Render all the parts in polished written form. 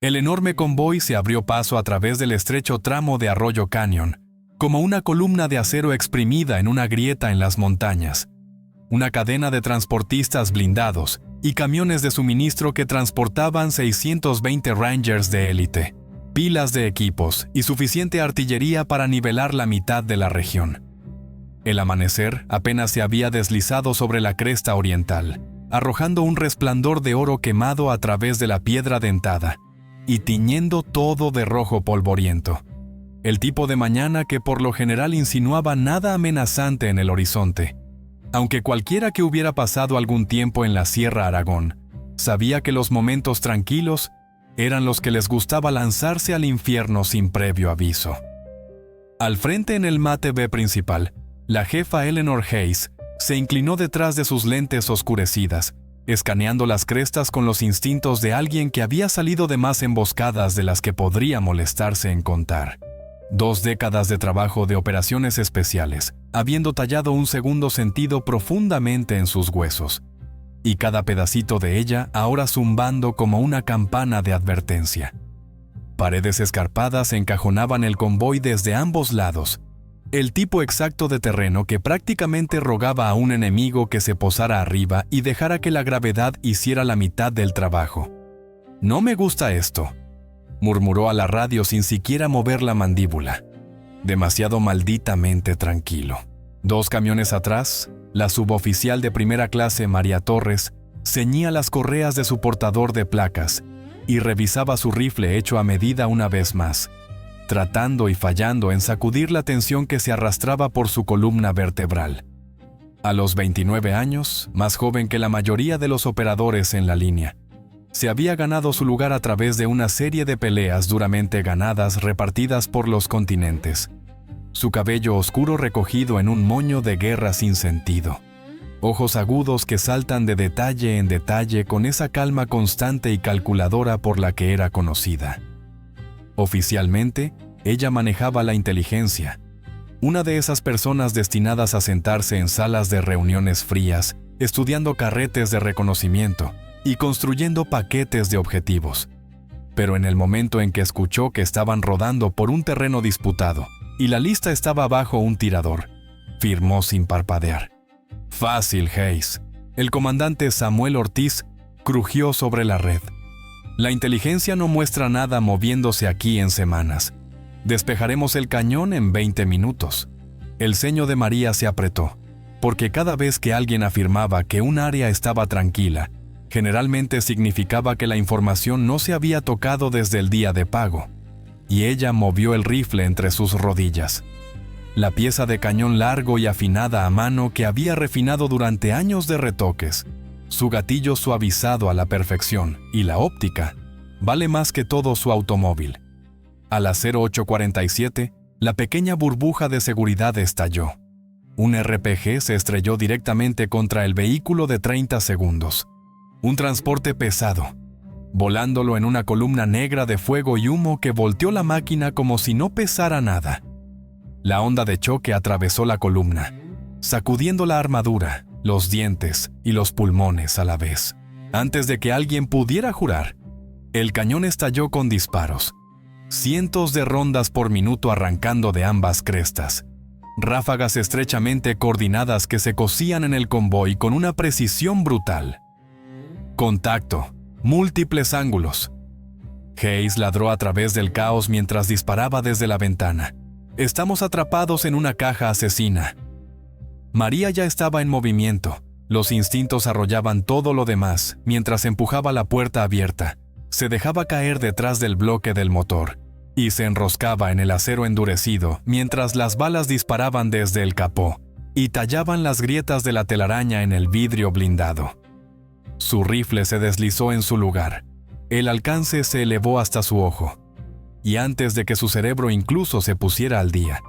El enorme convoy se abrió paso a través del estrecho tramo de Arroyo Canyon, como una columna de acero exprimida en una grieta en las montañas. Una cadena de transportistas blindados y camiones de suministro que transportaban 620 Rangers de élite, pilas de equipos y suficiente artillería para nivelar la mitad de la región. El amanecer apenas se había deslizado sobre la cresta oriental, arrojando un resplandor de oro quemado a través de la piedra dentada y tiñendo todo de rojo polvoriento. El tipo de mañana que por lo general insinuaba nada amenazante en el horizonte. Aunque cualquiera que hubiera pasado algún tiempo en la Sierra Aragón sabía que los momentos tranquilos eran los que les gustaba lanzarse al infierno sin previo aviso. Al frente en el MATV principal, la jefa Eleanor Hayes se inclinó detrás de sus lentes oscurecidas, escaneando las crestas con los instintos de alguien que había salido de más emboscadas de las que podría molestarse en contar. 2 décadas de trabajo de operaciones especiales, habiendo tallado un segundo sentido profundamente en sus huesos, y cada pedacito de ella ahora zumbando como una campana de advertencia. Paredes escarpadas encajonaban el convoy desde ambos lados, el tipo exacto de terreno que prácticamente rogaba a un enemigo que se posara arriba y dejara que la gravedad hiciera la mitad del trabajo. «No me gusta esto», murmuró a la radio sin siquiera mover la mandíbula. Demasiado malditamente tranquilo. 2 camiones atrás, la suboficial de primera clase María Torres ceñía las correas de su portador de placas y revisaba su rifle hecho a medida una vez más, tratando y fallando en sacudir la tensión que se arrastraba por su columna vertebral. A los 29 años, más joven que la mayoría de los operadores en la línea, se había ganado su lugar a través de una serie de peleas duramente ganadas repartidas por los continentes. Su cabello oscuro recogido en un moño de guerra sin sentido. Ojos agudos que saltan de detalle en detalle con esa calma constante y calculadora por la que era conocida. Oficialmente, ella manejaba la inteligencia. Una de esas personas destinadas a sentarse en salas de reuniones frías, estudiando carretes de reconocimiento y construyendo paquetes de objetivos. Pero en el momento en que escuchó que estaban rodando por un terreno disputado y la lista estaba bajo un tirador, firmó sin parpadear. «Fácil, Hayes». El comandante Samuel Ortiz crujió sobre la red. «La inteligencia no muestra nada moviéndose aquí en semanas. Despejaremos el cañón en 20 minutos». El ceño de María se apretó, porque cada vez que alguien afirmaba que un área estaba tranquila, generalmente significaba que la información no se había tocado desde el día de pago, y ella movió el rifle entre sus rodillas. La pieza de cañón largo y afinada a mano que había refinado durante años de retoques, su gatillo suavizado a la perfección y la óptica, vale más que todo su automóvil. A las 08:47, la pequeña burbuja de seguridad estalló. Un RPG se estrelló directamente contra el vehículo de 30 segundos. Un transporte pesado, volándolo en una columna negra de fuego y humo que volteó la máquina como si no pesara nada. La onda de choque atravesó la columna, sacudiendo la armadura, los dientes y los pulmones a la vez. Antes de que alguien pudiera jurar, el cañón estalló con disparos. Cientos de rondas por minuto arrancando de ambas crestas. Ráfagas estrechamente coordinadas que se cosían en el convoy con una precisión brutal. Contacto, múltiples ángulos. Hayes ladró a través del caos mientras disparaba desde la ventana. «Estamos atrapados en una caja asesina». María ya estaba en movimiento. Los instintos arrollaban todo lo demás mientras empujaba la puerta abierta. Se dejaba caer detrás del bloque del motor y se enroscaba en el acero endurecido mientras las balas disparaban desde el capó y tallaban las grietas de la telaraña en el vidrio blindado. Su rifle se deslizó en su lugar. El alcance se elevó hasta su ojo. Y antes de que su cerebro incluso se pusiera al día,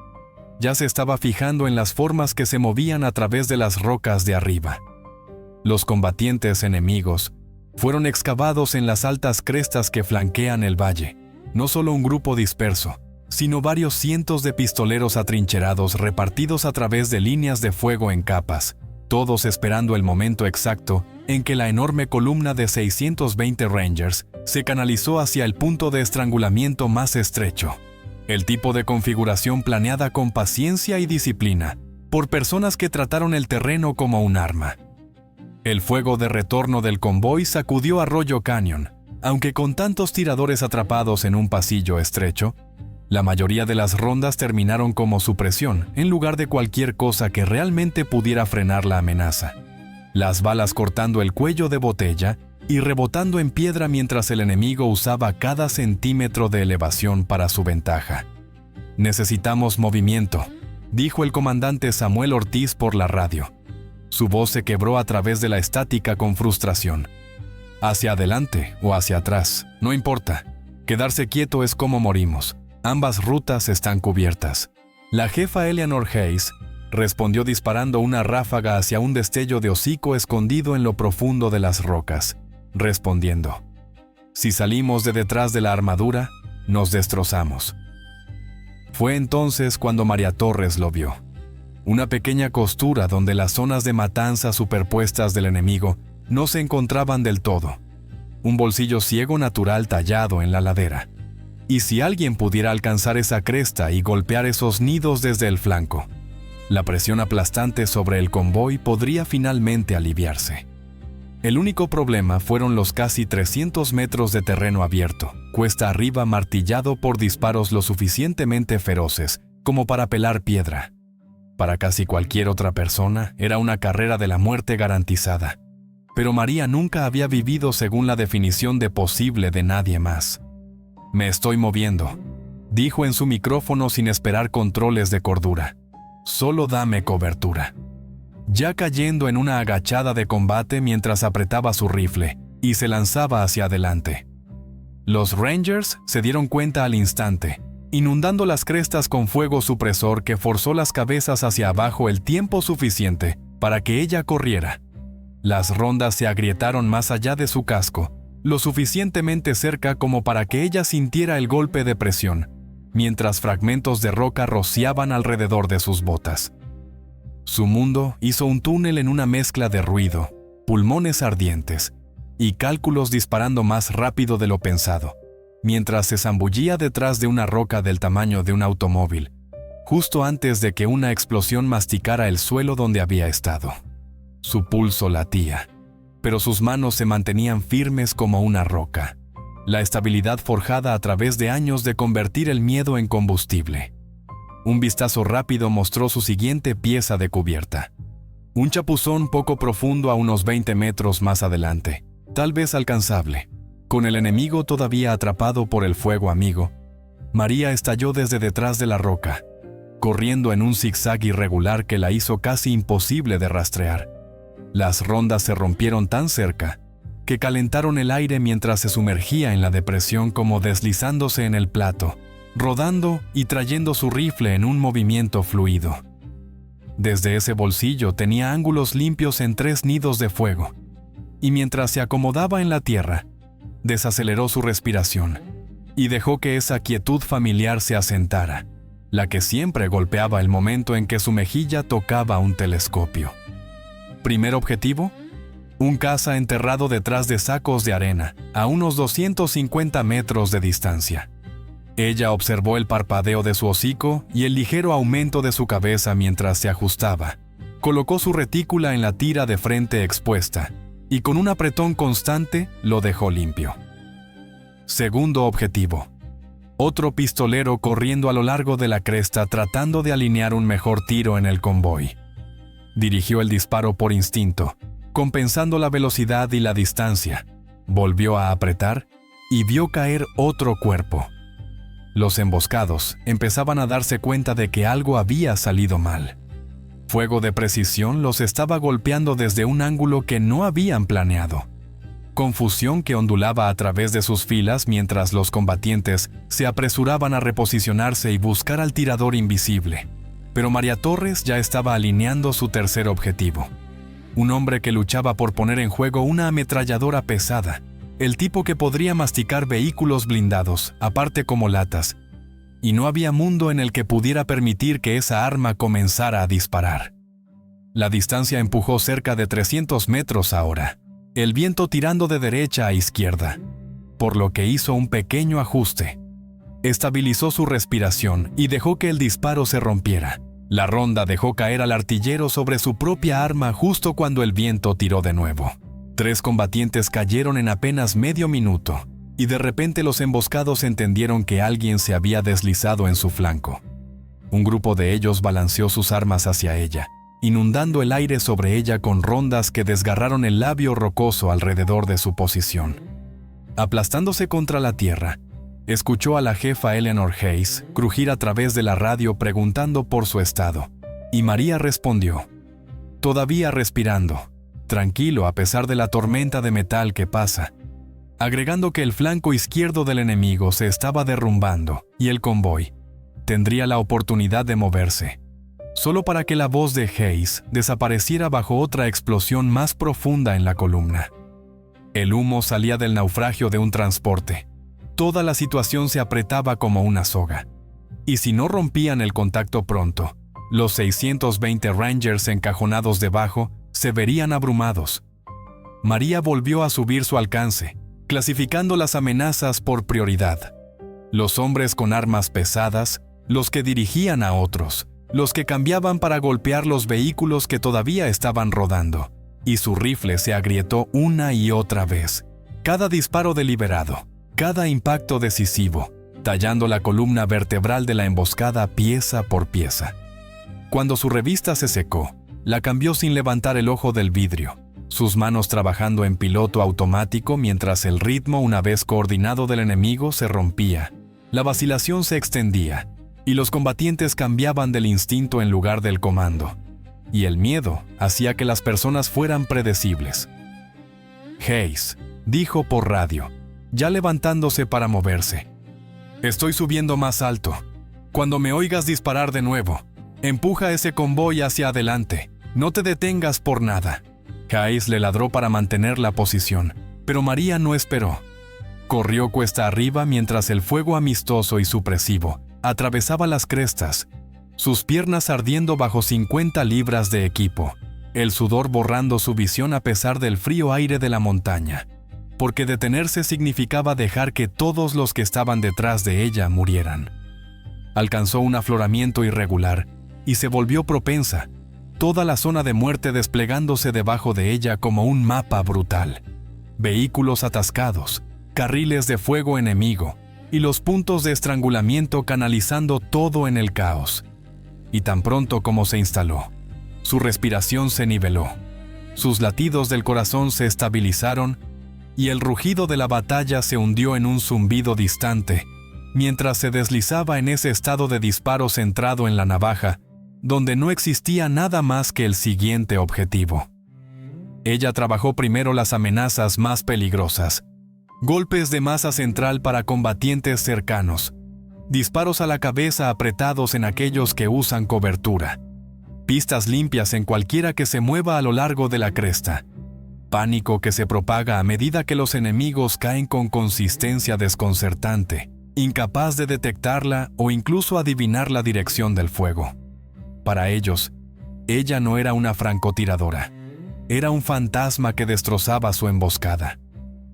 ya se estaba fijando en las formas que se movían a través de las rocas de arriba. Los combatientes enemigos fueron excavados en las altas crestas que flanquean el valle. No solo un grupo disperso, sino varios cientos de pistoleros atrincherados repartidos a través de líneas de fuego en capas, todos esperando el momento exacto en que la enorme columna de 620 Rangers se canalizó hacia el punto de estrangulamiento más estrecho. El tipo de configuración planeada con paciencia y disciplina, por personas que trataron el terreno como un arma. El fuego de retorno del convoy sacudió Arroyo Canyon, aunque con tantos tiradores atrapados en un pasillo estrecho, la mayoría de las rondas terminaron como supresión en lugar de cualquier cosa que realmente pudiera frenar la amenaza. Las balas cortando el cuello de botella y rebotando en piedra mientras el enemigo usaba cada centímetro de elevación para su ventaja. «Necesitamos movimiento», dijo el comandante Samuel Ortiz por la radio. Su voz se quebró a través de la estática con frustración. «Hacia adelante o hacia atrás, no importa. Quedarse quieto es como morimos. Ambas rutas están cubiertas». La jefa Eleanor Hayes respondió disparando una ráfaga hacia un destello de hocico escondido en lo profundo de las rocas, respondiendo: «Si salimos de detrás de la armadura, nos destrozamos». Fue entonces cuando María Torres lo vio. Una pequeña costura donde las zonas de matanza superpuestas del enemigo no se encontraban del todo. Un bolsillo ciego natural tallado en la ladera. Y si alguien pudiera alcanzar esa cresta y golpear esos nidos desde el flanco, la presión aplastante sobre el convoy podría finalmente aliviarse. El único problema fueron los casi 300 metros de terreno abierto, cuesta arriba martillado por disparos lo suficientemente feroces como para pelar piedra. Para casi cualquier otra persona era una carrera de la muerte garantizada. Pero María nunca había vivido según la definición de posible de nadie más. «Me estoy moviendo», dijo en su micrófono sin esperar controles de cordura. «Solo dame cobertura». Ya cayendo en una agachada de combate mientras apretaba su rifle y se lanzaba hacia adelante. Los Rangers se dieron cuenta al instante, inundando las crestas con fuego supresor que forzó las cabezas hacia abajo el tiempo suficiente para que ella corriera. Las rondas se agrietaron más allá de su casco, lo suficientemente cerca como para que ella sintiera el golpe de presión, mientras fragmentos de roca rociaban alrededor de sus botas. Su mundo hizo un túnel en una mezcla de ruido, pulmones ardientes y cálculos disparando más rápido de lo pensado, mientras se zambullía detrás de una roca del tamaño de un automóvil, justo antes de que una explosión masticara el suelo donde había estado. Su pulso latía, pero sus manos se mantenían firmes como una roca, la estabilidad forjada a través de años de convertir el miedo en combustible. Un vistazo rápido mostró su siguiente pieza de cubierta. Un chapuzón poco profundo a unos 20 metros más adelante, tal vez alcanzable. Con el enemigo todavía atrapado por el fuego amigo, María estalló desde detrás de la roca, corriendo en un zigzag irregular que la hizo casi imposible de rastrear. Las rondas se rompieron tan cerca que calentaron el aire mientras se sumergía en la depresión como deslizándose en el plato, rodando y trayendo su rifle en un movimiento fluido. Desde ese bolsillo tenía ángulos limpios en 3 nidos de fuego, y mientras se acomodaba en la tierra, desaceleró su respiración y dejó que esa quietud familiar se asentara, la que siempre golpeaba el momento en que su mejilla tocaba un telescopio. Primer objetivo: un caza enterrado detrás de sacos de arena, a unos 250 metros de distancia. Ella observó el parpadeo de su hocico y el ligero aumento de su cabeza mientras se ajustaba. Colocó su retícula en la tira de frente expuesta y con un apretón constante lo dejó limpio. Segundo objetivo: otro pistolero corriendo a lo largo de la cresta tratando de alinear un mejor tiro en el convoy. Dirigió el disparo por instinto, compensando la velocidad y la distancia. Volvió a apretar y vio caer otro cuerpo. Los emboscados empezaban a darse cuenta de que algo había salido mal. Fuego de precisión los estaba golpeando desde un ángulo que no habían planeado. Confusión que ondulaba a través de sus filas mientras los combatientes se apresuraban a reposicionarse y buscar al tirador invisible. Pero María Torres ya estaba alineando su tercer objetivo. Un hombre que luchaba por poner en juego una ametralladora pesada, el tipo que podría masticar vehículos blindados, aparte como latas, y no había mundo en el que pudiera permitir que esa arma comenzara a disparar. La distancia empujó cerca de 300 metros ahora, el viento tirando de derecha a izquierda, por lo que hizo un pequeño ajuste. Estabilizó su respiración y dejó que el disparo se rompiera. La ronda dejó caer al artillero sobre su propia arma justo cuando el viento tiró de nuevo. 3 combatientes cayeron en apenas medio minuto, y de repente los emboscados entendieron que alguien se había deslizado en su flanco. Un grupo de ellos balanceó sus armas hacia ella, inundando el aire sobre ella con rondas que desgarraron el labio rocoso alrededor de su posición. Aplastándose contra la tierra, escuchó a la jefa Eleanor Hayes crujir a través de la radio preguntando por su estado, y María respondió, todavía respirando, tranquilo a pesar de la tormenta de metal que pasa, agregando que el flanco izquierdo del enemigo se estaba derrumbando y el convoy tendría la oportunidad de moverse, solo para que la voz de Hayes desapareciera bajo otra explosión más profunda en la columna. El humo salía del naufragio de un transporte. Toda la situación se apretaba como una soga. Y si no rompían el contacto pronto, los 620 Rangers encajonados debajo se verían abrumados. María volvió a subir su alcance, clasificando las amenazas por prioridad. Los hombres con armas pesadas, los que dirigían a otros, los que cambiaban para golpear los vehículos que todavía estaban rodando, y su rifle se agrietó una y otra vez. Cada disparo deliberado, cada impacto decisivo, tallando la columna vertebral de la emboscada pieza por pieza. Cuando su revista se secó, la cambió sin levantar el ojo del vidrio, sus manos trabajando en piloto automático mientras el ritmo, una vez coordinado del enemigo, se rompía. La vacilación se extendía, y los combatientes cambiaban del instinto en lugar del comando. Y el miedo hacía que las personas fueran predecibles. Hayes dijo por radio, ya levantándose para moverse. Estoy subiendo más alto. Cuando me oigas disparar de nuevo, empuja ese convoy hacia adelante. No te detengas por nada. Hayes le ladró para mantener la posición, pero María no esperó. Corrió cuesta arriba mientras el fuego amistoso y supresivo atravesaba las crestas, sus piernas ardiendo bajo 50 libras de equipo, el sudor borrando su visión a pesar del frío aire de la montaña, porque detenerse significaba dejar que todos los que estaban detrás de ella murieran. Alcanzó un afloramiento irregular y se volvió propensa, toda la zona de muerte desplegándose debajo de ella como un mapa brutal. Vehículos atascados, carriles de fuego enemigo y los puntos de estrangulamiento canalizando todo en el caos. Y tan pronto como se instaló, su respiración se niveló, sus latidos del corazón se estabilizaron y el rugido de la batalla se hundió en un zumbido distante, mientras se deslizaba en ese estado de disparo centrado en la navaja, donde no existía nada más que el siguiente objetivo. Ella trabajó primero las amenazas más peligrosas, golpes de masa central para combatientes cercanos, disparos a la cabeza apretados en aquellos que usan cobertura, pistas limpias en cualquiera que se mueva a lo largo de la cresta, pánico que se propaga a medida que los enemigos caen con consistencia desconcertante, incapaz de detectarla o incluso adivinar la dirección del fuego. Para ellos, ella no era una francotiradora, era un fantasma que destrozaba su emboscada.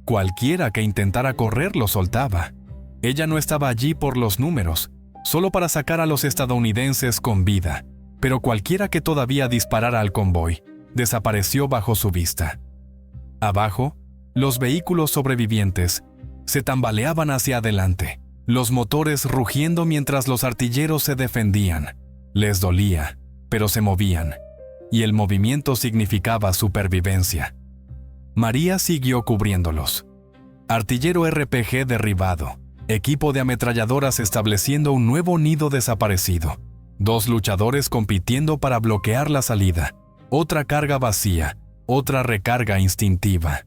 Cualquiera que intentara correr lo soltaba. Ella no estaba allí por los números, solo para sacar a los estadounidenses con vida, pero cualquiera que todavía disparara al convoy desapareció bajo su vista. Abajo, los vehículos sobrevivientes se tambaleaban hacia adelante, los motores rugiendo mientras los artilleros se defendían. Les dolía, pero se movían, y el movimiento significaba supervivencia. María siguió cubriéndolos. Artillero RPG derribado, equipo de ametralladoras estableciendo un nuevo nido desaparecido, 2 luchadores compitiendo para bloquear la salida, otra carga vacía, otra recarga instintiva.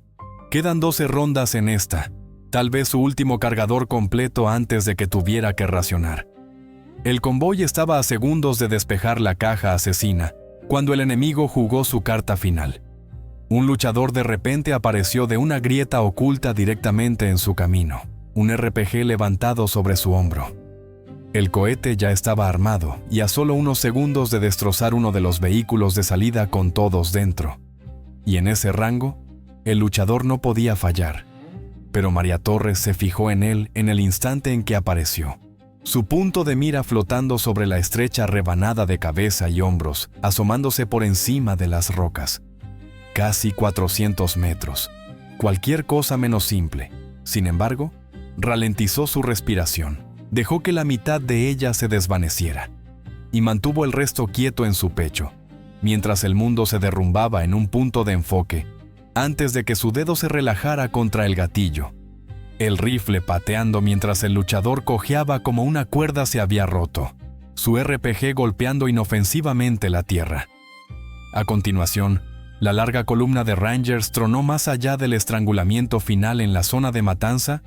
Quedan 12 rondas en esta, tal vez su último cargador completo antes de que tuviera que racionar. El convoy estaba a segundos de despejar la caja asesina, cuando el enemigo jugó su carta final. Un luchador de repente apareció de una grieta oculta directamente en su camino, un RPG levantado sobre su hombro. El cohete ya estaba armado y a solo unos segundos de destrozar uno de los vehículos de salida con todos dentro. Y en ese rango, el luchador no podía fallar. Pero María Torres se fijó en él en el instante en que apareció. Su punto de mira flotando sobre la estrecha rebanada de cabeza y hombros, asomándose por encima de las rocas. Casi 400 metros. Cualquier cosa menos simple. Sin embargo, ralentizó su respiración. Dejó que la mitad de ella se desvaneciera. Y mantuvo el resto quieto en su pecho, mientras el mundo se derrumbaba en un punto de enfoque, antes de que su dedo se relajara contra el gatillo. El rifle pateando mientras el luchador cojeaba como una cuerda se había roto, su RPG golpeando inofensivamente la tierra. A continuación, la larga columna de Rangers tronó más allá del estrangulamiento final en la zona de matanza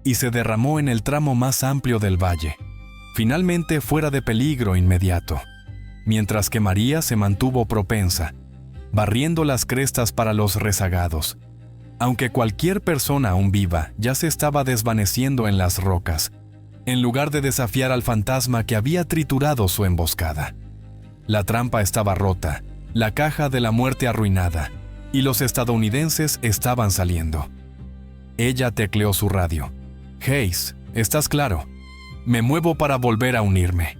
y se derramó en el tramo más amplio del valle, finalmente fuera de peligro inmediato, mientras que María se mantuvo propensa, barriendo las crestas para los rezagados. Aunque cualquier persona aún viva ya se estaba desvaneciendo en las rocas, en lugar de desafiar al fantasma que había triturado su emboscada. La trampa estaba rota, la caja de la muerte arruinada, y los estadounidenses estaban saliendo. Ella tecleó su radio. «Hayes, ¿estás claro? Me muevo para volver a unirme».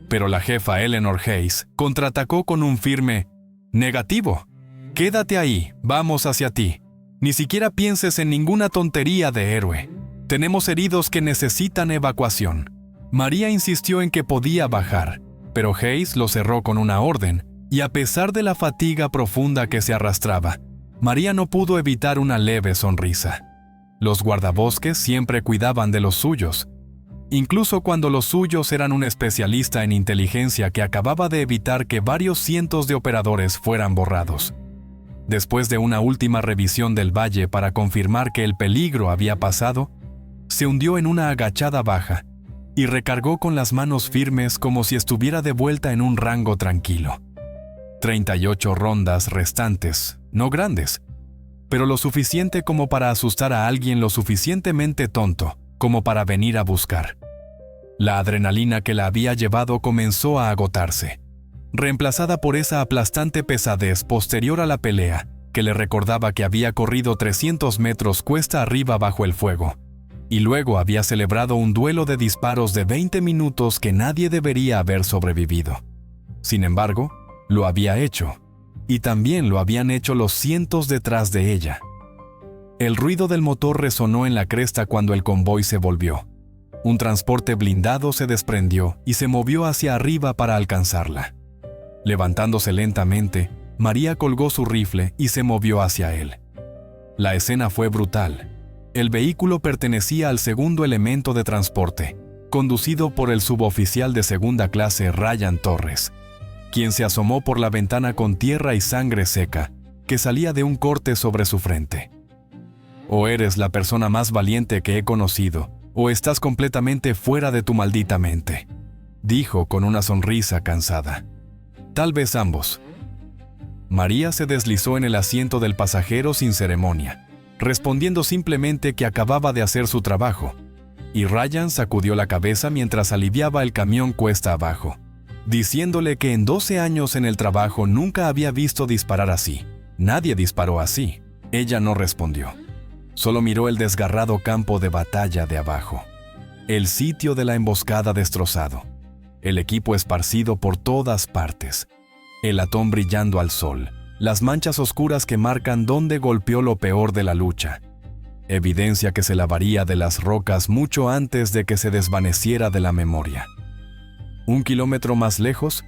Pero la jefa Eleanor Hayes contraatacó con un firme «Negativo. Quédate ahí, vamos hacia ti. Ni siquiera pienses en ninguna tontería de héroe. Tenemos heridos que necesitan evacuación». María insistió en que podía bajar, pero Hayes lo cerró con una orden, y a pesar de la fatiga profunda que se arrastraba, María no pudo evitar una leve sonrisa. Los guardabosques siempre cuidaban de los suyos, incluso cuando los suyos eran un especialista en inteligencia que acababa de evitar que varios cientos de operadores fueran borrados. Después de una última revisión del valle para confirmar que el peligro había pasado, se hundió en una agachada baja y recargó con las manos firmes como si estuviera de vuelta en un rango tranquilo. 38 rondas restantes, no grandes, pero lo suficiente como para asustar a alguien lo suficientemente tonto como para venir a buscar. La adrenalina que la había llevado comenzó a agotarse, reemplazada por esa aplastante pesadez posterior a la pelea que le recordaba que había corrido 300 metros cuesta arriba bajo el fuego, y luego había celebrado un duelo de disparos de 20 minutos que nadie debería haber sobrevivido. Sin embargo, lo había hecho, y también lo habían hecho los cientos detrás de ella. El ruido del motor resonó en la cresta cuando el convoy se volvió. Un transporte blindado se desprendió y se movió hacia arriba para alcanzarla. Levantándose lentamente, María colgó su rifle y se movió hacia él. La escena fue brutal. El vehículo pertenecía al segundo elemento de transporte, conducido por el suboficial de segunda clase Ryan Torres, quien se asomó por la ventana con tierra y sangre seca que salía de un corte sobre su frente. «O eres la persona más valiente que he conocido, o estás completamente fuera de tu maldita mente», dijo con una sonrisa cansada. «Tal vez ambos». María se deslizó en el asiento del pasajero sin ceremonia, respondiendo simplemente que acababa de hacer su trabajo, y Ryan sacudió la cabeza mientras aliviaba el camión cuesta abajo, diciéndole que en 12 años en el trabajo nunca había visto disparar así. Nadie disparó así. Ella no respondió. Solo miró el desgarrado campo de batalla de abajo. El sitio de la emboscada destrozado. El equipo esparcido por todas partes. El latón brillando al sol. Las manchas oscuras que marcan dónde golpeó lo peor de la lucha. Evidencia que se lavaría de las rocas mucho antes de que se desvaneciera de la memoria. 1 kilómetro más lejos,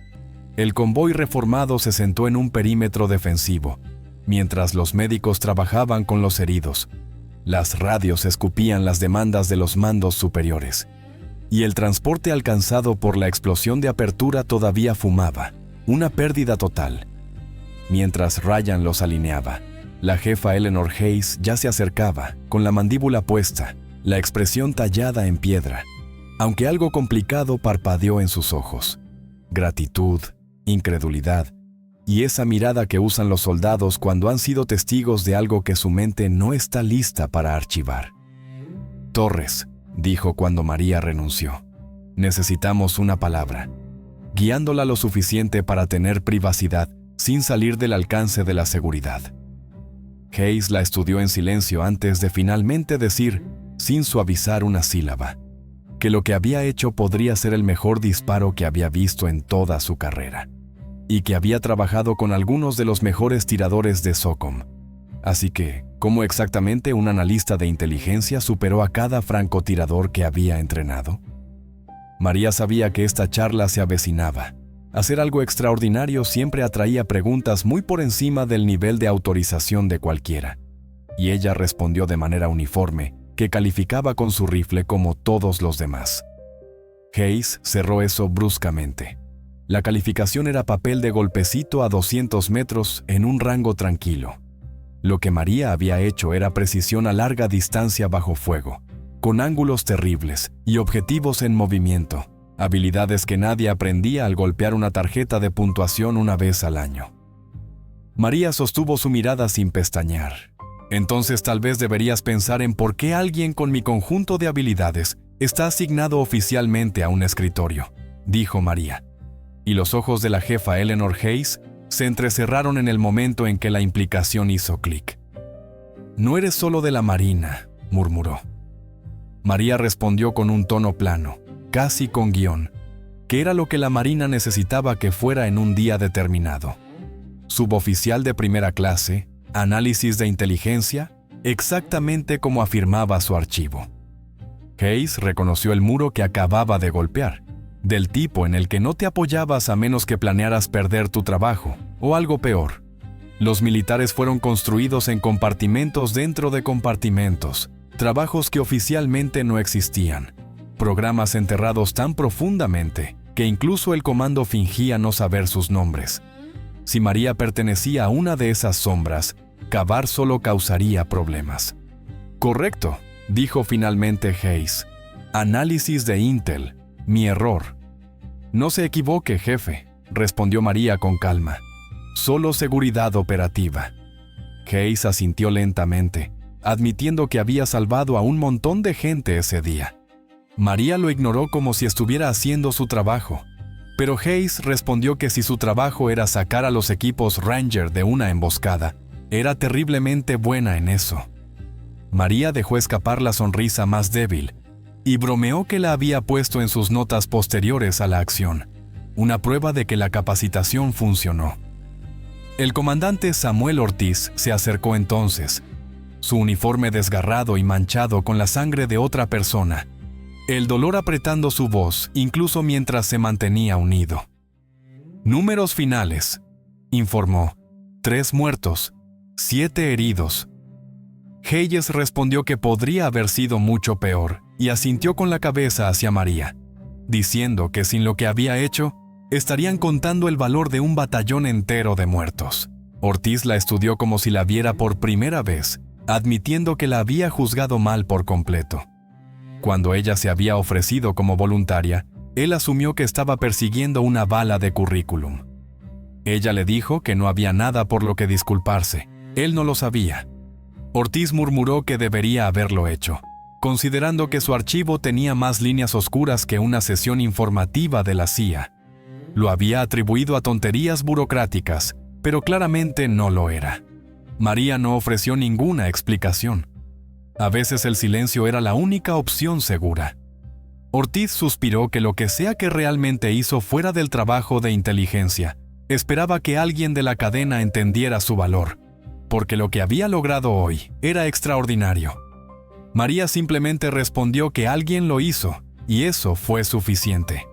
el convoy reformado se sentó en un perímetro defensivo, mientras los médicos trabajaban con los heridos. Las radios escupían las demandas de los mandos superiores, y el transporte alcanzado por la explosión de apertura todavía fumaba, una pérdida total. Mientras Ryan los alineaba, la jefa Eleanor Hayes ya se acercaba, con la mandíbula puesta, la expresión tallada en piedra, aunque algo complicado parpadeó en sus ojos. Gratitud, incredulidad, y esa mirada que usan los soldados cuando han sido testigos de algo que su mente no está lista para archivar. «Torres», dijo cuando María renunció. Necesitamos una palabra, guiándola lo suficiente para tener privacidad sin salir del alcance de la seguridad. Hayes la estudió en silencio antes de finalmente decir, sin suavizar una sílaba, que lo que había hecho podría ser el mejor disparo que había visto en toda su carrera, y que había trabajado con algunos de los mejores tiradores de SOCOM. Así que, ¿cómo exactamente un analista de inteligencia superó a cada francotirador que había entrenado? María sabía que esta charla se avecinaba. Hacer algo extraordinario siempre atraía preguntas muy por encima del nivel de autorización de cualquiera, y ella respondió de manera uniforme, que calificaba con su rifle como todos los demás. Hayes cerró eso bruscamente. La calificación era papel de golpecito a 200 metros en un rango tranquilo. Lo que María había hecho era precisión a larga distancia bajo fuego, con ángulos terribles y objetivos en movimiento, habilidades que nadie aprendía al golpear una tarjeta de puntuación una vez al año. María sostuvo su mirada sin pestañear. Entonces tal vez deberías pensar en por qué alguien con mi conjunto de habilidades está asignado oficialmente a un escritorio, dijo María. Y los ojos de la jefa Eleanor Hayes se entrecerraron en el momento en que la implicación hizo clic. No eres solo de la Marina, murmuró. María respondió con un tono plano, casi con guión, que era lo que la Marina necesitaba que fuera en un día determinado. Suboficial de primera clase, análisis de inteligencia, exactamente como afirmaba su archivo. Hayes reconoció el muro que acababa de golpear, del tipo en el que no te apoyabas a menos que planearas perder tu trabajo, o algo peor. Los militares fueron construidos en compartimentos dentro de compartimentos, trabajos que oficialmente no existían, programas enterrados tan profundamente que incluso el comando fingía no saber sus nombres. Si María pertenecía a una de esas sombras, cavar solo causaría problemas. Correcto, dijo finalmente Hayes. Análisis de Intel, mi error. No se equivoque, jefe, respondió María con calma. Solo seguridad operativa. Hayes asintió lentamente, admitiendo que había salvado a un montón de gente ese día. María lo ignoró como si estuviera haciendo su trabajo, pero Hayes respondió que si su trabajo era sacar a los equipos Ranger de una emboscada, era terriblemente buena en eso. María dejó escapar la sonrisa más débil y bromeó que la había puesto en sus notas posteriores a la acción, una prueba de que la capacitación funcionó. El comandante Samuel Ortiz se acercó entonces, su uniforme desgarrado y manchado con la sangre de otra persona, el dolor apretando su voz incluso mientras se mantenía unido. Números finales, informó. 3 muertos, 7 heridos. Hayes respondió que podría haber sido mucho peor y asintió con la cabeza hacia María, diciendo que sin lo que había hecho, estarían contando el valor de un batallón entero de muertos. Ortiz la estudió como si la viera por primera vez, admitiendo que la había juzgado mal por completo. Cuando ella se había ofrecido como voluntaria, él asumió que estaba persiguiendo una bala de currículum. Ella le dijo que no había nada por lo que disculparse, él no lo sabía. Ortiz murmuró que debería haberlo hecho, considerando que su archivo tenía más líneas oscuras que una sesión informativa de la CIA. Lo había atribuido a tonterías burocráticas, pero claramente no lo era. María no ofreció ninguna explicación. A veces el silencio era la única opción segura. Ortiz suspiró que lo que sea que realmente hizo fuera del trabajo de inteligencia, esperaba que alguien de la cadena entendiera su valor, porque lo que había logrado hoy era extraordinario. María simplemente respondió que alguien lo hizo, y eso fue suficiente.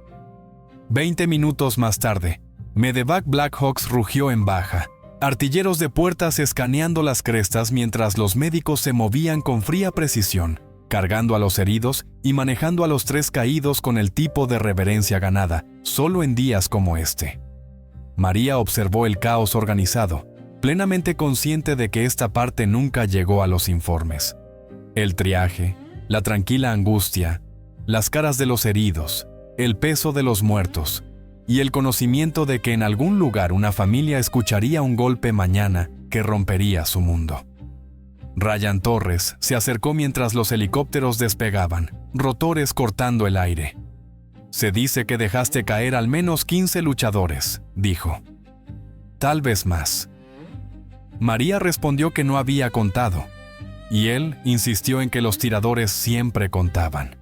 20 minutos más tarde, Medevac Blackhawks rugió en baja, artilleros de puertas escaneando las crestas mientras los médicos se movían con fría precisión, cargando a los heridos y manejando a los 3 caídos con el tipo de reverencia ganada, solo en días como este. María observó el caos organizado, plenamente consciente de que esta parte nunca llegó a los informes. El triaje, la tranquila angustia, las caras de los heridos, el peso de los muertos, y el conocimiento de que en algún lugar una familia escucharía un golpe mañana que rompería su mundo. Ryan Torres se acercó mientras los helicópteros despegaban, rotores cortando el aire. Se dice que dejaste caer al menos 15 luchadores, dijo. Tal vez más. María respondió que no había contado, y él insistió en que los tiradores siempre contaban.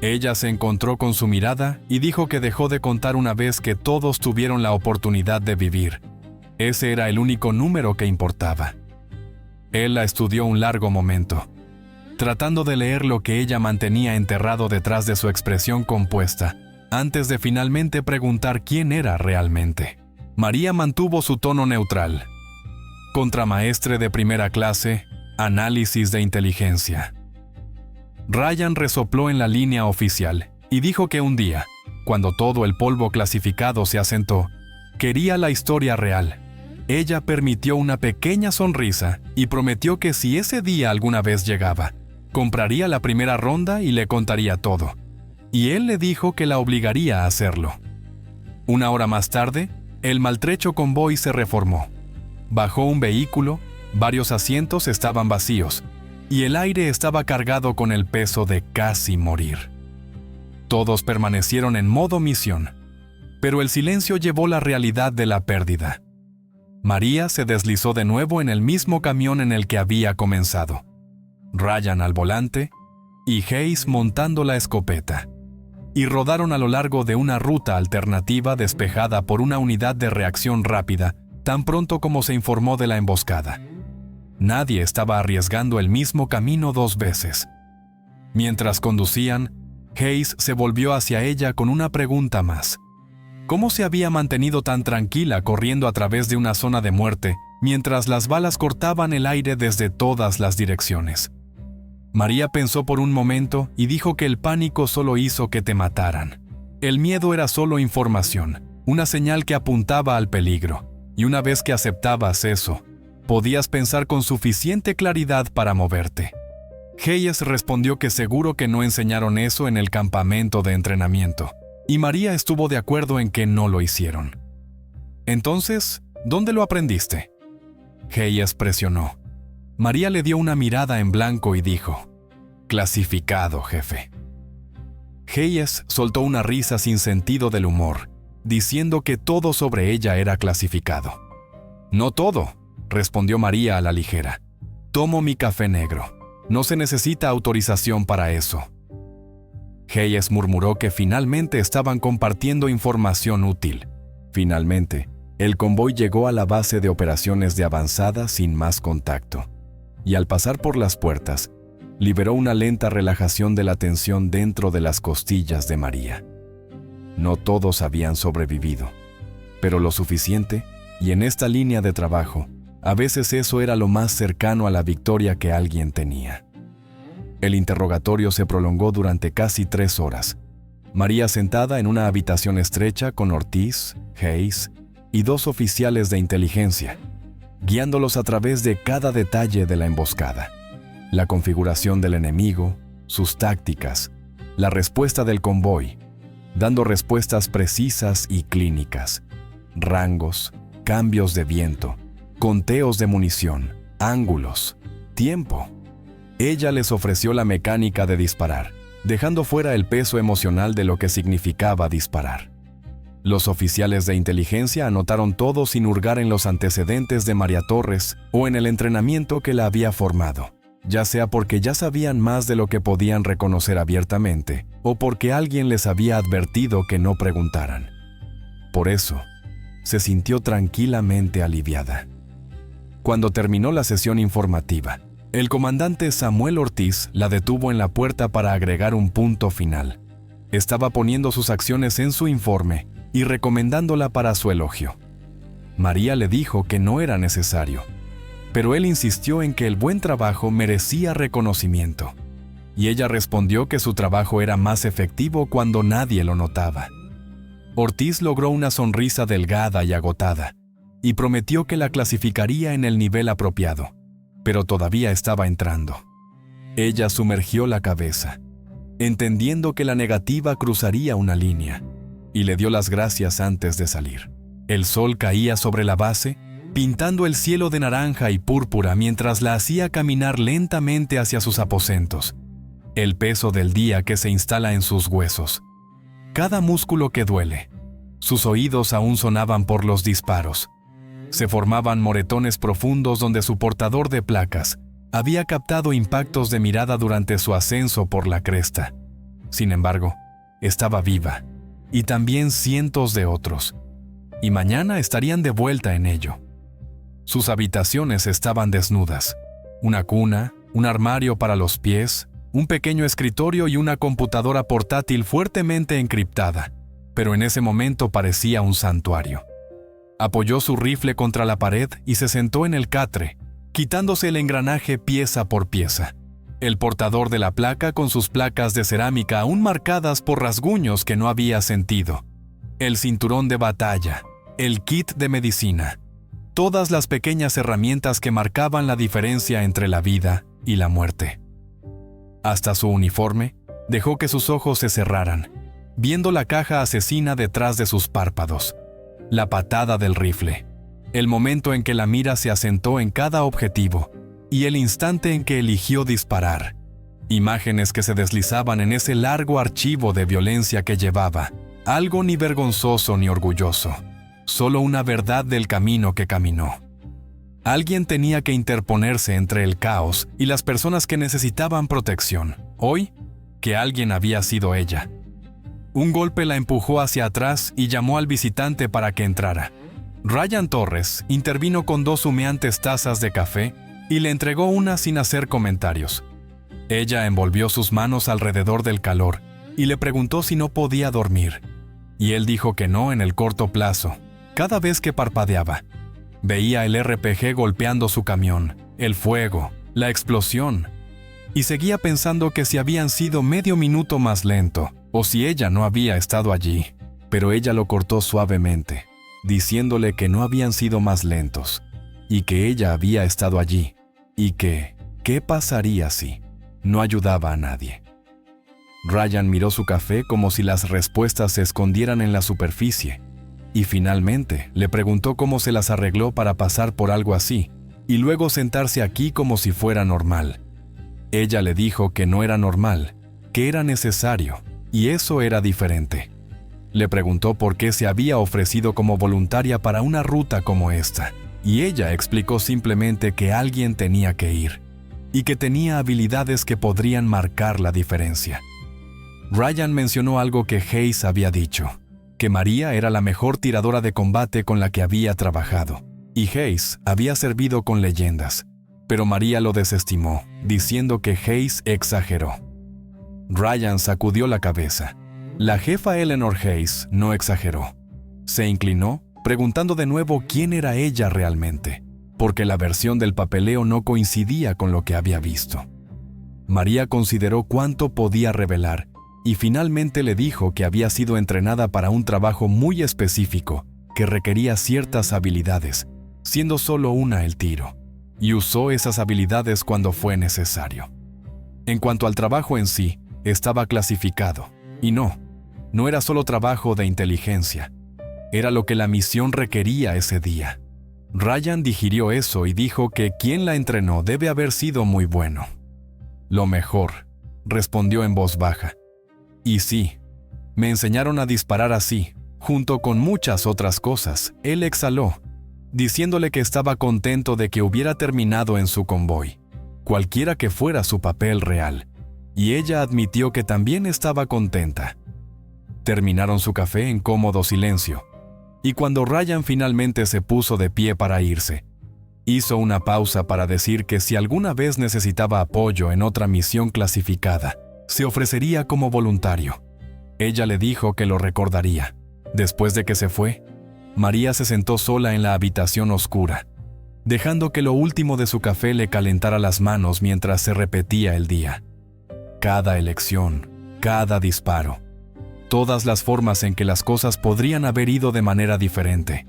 Ella se encontró con su mirada y dijo que dejó de contar una vez que todos tuvieron la oportunidad de vivir. Ese era el único número que importaba. Él la estudió un largo momento, tratando de leer lo que ella mantenía enterrado detrás de su expresión compuesta, antes de finalmente preguntar quién era realmente. María mantuvo su tono neutral. Contramaestre de primera clase, análisis de inteligencia. Ryan resopló en la línea oficial y dijo que un día, cuando todo el polvo clasificado se asentó, quería la historia real. Ella permitió una pequeña sonrisa y prometió que si ese día alguna vez llegaba, compraría la primera ronda y le contaría todo. Y él le dijo que la obligaría a hacerlo. Una hora más tarde, el maltrecho convoy se reformó. Bajó un vehículo, varios asientos estaban vacíos, y el aire estaba cargado con el peso de casi morir. Todos permanecieron en modo misión, pero el silencio llevó la realidad de la pérdida. María se deslizó de nuevo en el mismo camión en el que había comenzado. Ryan al volante y Hayes montando la escopeta, y rodaron a lo largo de una ruta alternativa despejada por una unidad de reacción rápida tan pronto como se informó de la emboscada. Nadie estaba arriesgando el mismo camino 2 veces. Mientras conducían, Hayes se volvió hacia ella con una pregunta más. ¿Cómo se había mantenido tan tranquila corriendo a través de una zona de muerte mientras las balas cortaban el aire desde todas las direcciones? María pensó por un momento y dijo que el pánico solo hizo que te mataran. El miedo era solo información, una señal que apuntaba al peligro, y una vez que aceptabas eso, podías pensar con suficiente claridad para moverte. Hayes respondió que seguro que no enseñaron eso en el campamento de entrenamiento, y María estuvo de acuerdo en que no lo hicieron. Entonces, ¿dónde lo aprendiste? Hayes presionó. María le dio una mirada en blanco y dijo: clasificado, jefe. Hayes soltó una risa sin sentido del humor, diciendo que todo sobre ella era clasificado. No todo, respondió María a la ligera. Tomo mi café negro. No se necesita autorización para eso. Hayes murmuró que finalmente estaban compartiendo información útil. Finalmente, el convoy llegó a la base de operaciones de avanzada sin más contacto, y al pasar por las puertas, liberó una lenta relajación de la tensión dentro de las costillas de María. No todos habían sobrevivido, pero lo suficiente, y en esta línea de trabajo, a veces eso era lo más cercano a la victoria que alguien tenía. El interrogatorio se prolongó durante casi 3 horas. María sentada en una habitación estrecha con Ortiz, Hayes y 2 oficiales de inteligencia, guiándolos a través de cada detalle de la emboscada. La configuración del enemigo, sus tácticas, la respuesta del convoy, dando respuestas precisas y clínicas, rangos, cambios de viento, conteos de munición, ángulos, tiempo. Ella les ofreció la mecánica de disparar, dejando fuera el peso emocional de lo que significaba disparar. Los oficiales de inteligencia anotaron todo sin hurgar en los antecedentes de María Torres o en el entrenamiento que la había formado, ya sea porque ya sabían más de lo que podían reconocer abiertamente o porque alguien les había advertido que no preguntaran. Por eso, se sintió tranquilamente aliviada. Cuando terminó la sesión informativa, el comandante Samuel Ortiz la detuvo en la puerta para agregar un punto final. Estaba poniendo sus acciones en su informe y recomendándola para su elogio. María le dijo que no era necesario, pero él insistió en que el buen trabajo merecía reconocimiento, y ella respondió que su trabajo era más efectivo cuando nadie lo notaba. Ortiz logró una sonrisa delgada y agotada, y prometió que la clasificaría en el nivel apropiado, pero todavía estaba entrando. Ella sumergió la cabeza, entendiendo que la negativa cruzaría una línea, y le dio las gracias antes de salir. El sol caía sobre la base, pintando el cielo de naranja y púrpura mientras la hacía caminar lentamente hacia sus aposentos, el peso del día que se instala en sus huesos. cada músculo que duele. Sus oídos aún sonaban por los disparos. Se formaban moretones profundos donde su portador de placas había captado impactos de mirada durante su ascenso por la cresta. Sin embargo, estaba viva, y también cientos de otros, y mañana estarían de vuelta en ello. Sus habitaciones estaban desnudas. Una cuna, un armario para los pies, un pequeño escritorio y una computadora portátil fuertemente encriptada, pero en ese momento parecía un santuario. Apoyó su rifle contra la pared y se sentó en el catre, quitándose el engranaje pieza por pieza. El portador de la placa con sus placas de cerámica aún marcadas por rasguños que no había sentido. El cinturón de batalla, el kit de medicina. Todas las pequeñas herramientas que marcaban la diferencia entre la vida y la muerte. Hasta su uniforme, dejó que sus ojos se cerraran, viendo la caja asesina detrás de sus párpados. La patada del rifle. El momento en que la mira se asentó en cada objetivo y el instante en que eligió disparar. Imágenes que se deslizaban en ese largo archivo de violencia que llevaba, algo ni vergonzoso ni orgulloso, solo una verdad del camino que caminó. Alguien tenía que interponerse entre el caos y las personas que necesitaban protección. Hoy, que alguien había sido ella. Un golpe la empujó hacia atrás y llamó al visitante para que entrara. Ryan Torres intervino con 2 humeantes tazas de café y le entregó una sin hacer comentarios. Ella envolvió sus manos alrededor del calor y le preguntó si no podía dormir. Y él dijo que no en el corto plazo. Cada vez que parpadeaba, veía el RPG golpeando su camión, el fuego, la explosión, y seguía pensando que si habían sido medio minuto más lento, o si ella no había estado allí. Pero ella lo cortó suavemente, diciéndole que no habían sido más lentos, y que ella había estado allí, y que, ¿qué pasaría si? No ayudaba a nadie. Ryan miró su café como si las respuestas se escondieran en la superficie, y finalmente le preguntó cómo se las arregló para pasar por algo así, y luego sentarse aquí como si fuera normal. Ella le dijo que no era normal, que era necesario, y eso era diferente. Le preguntó por qué se había ofrecido como voluntaria para una ruta como esta, y ella explicó simplemente que alguien tenía que ir, y que tenía habilidades que podrían marcar la diferencia. Ryan mencionó algo que Hayes había dicho, que María era la mejor tiradora de combate con la que había trabajado, y Hayes había servido con leyendas, pero María lo desestimó, diciendo que Hayes exageró. Ryan sacudió la cabeza. La jefa Eleanor Hayes no exageró. Se inclinó, preguntando de nuevo quién era ella realmente, porque la versión del papeleo no coincidía con lo que había visto. María consideró cuánto podía revelar, y finalmente le dijo que había sido entrenada para un trabajo muy específico, que requería ciertas habilidades, siendo solo una el tiro, y usó esas habilidades cuando fue necesario. En cuanto al trabajo en sí, estaba clasificado, y no era solo trabajo de inteligencia, era lo que la misión requería ese día. Ryan digirió eso y dijo que quien la entrenó debe haber sido muy bueno. Lo mejor, respondió en voz baja. Y sí, me enseñaron a disparar así, junto con muchas otras cosas. Él exhaló, diciéndole que estaba contento de que hubiera terminado en su convoy, cualquiera que fuera su papel real, y ella admitió que también estaba contenta. Terminaron su café en cómodo silencio, y cuando Ryan finalmente se puso de pie para irse, hizo una pausa para decir que si alguna vez necesitaba apoyo en otra misión clasificada, se ofrecería como voluntario. Ella le dijo que lo recordaría. Después de que se fue, María se sentó sola en la habitación oscura, dejando que lo último de su café le calentara las manos mientras se repetía el día. Cada elección, cada disparo, todas las formas en que las cosas podrían haber ido de manera diferente.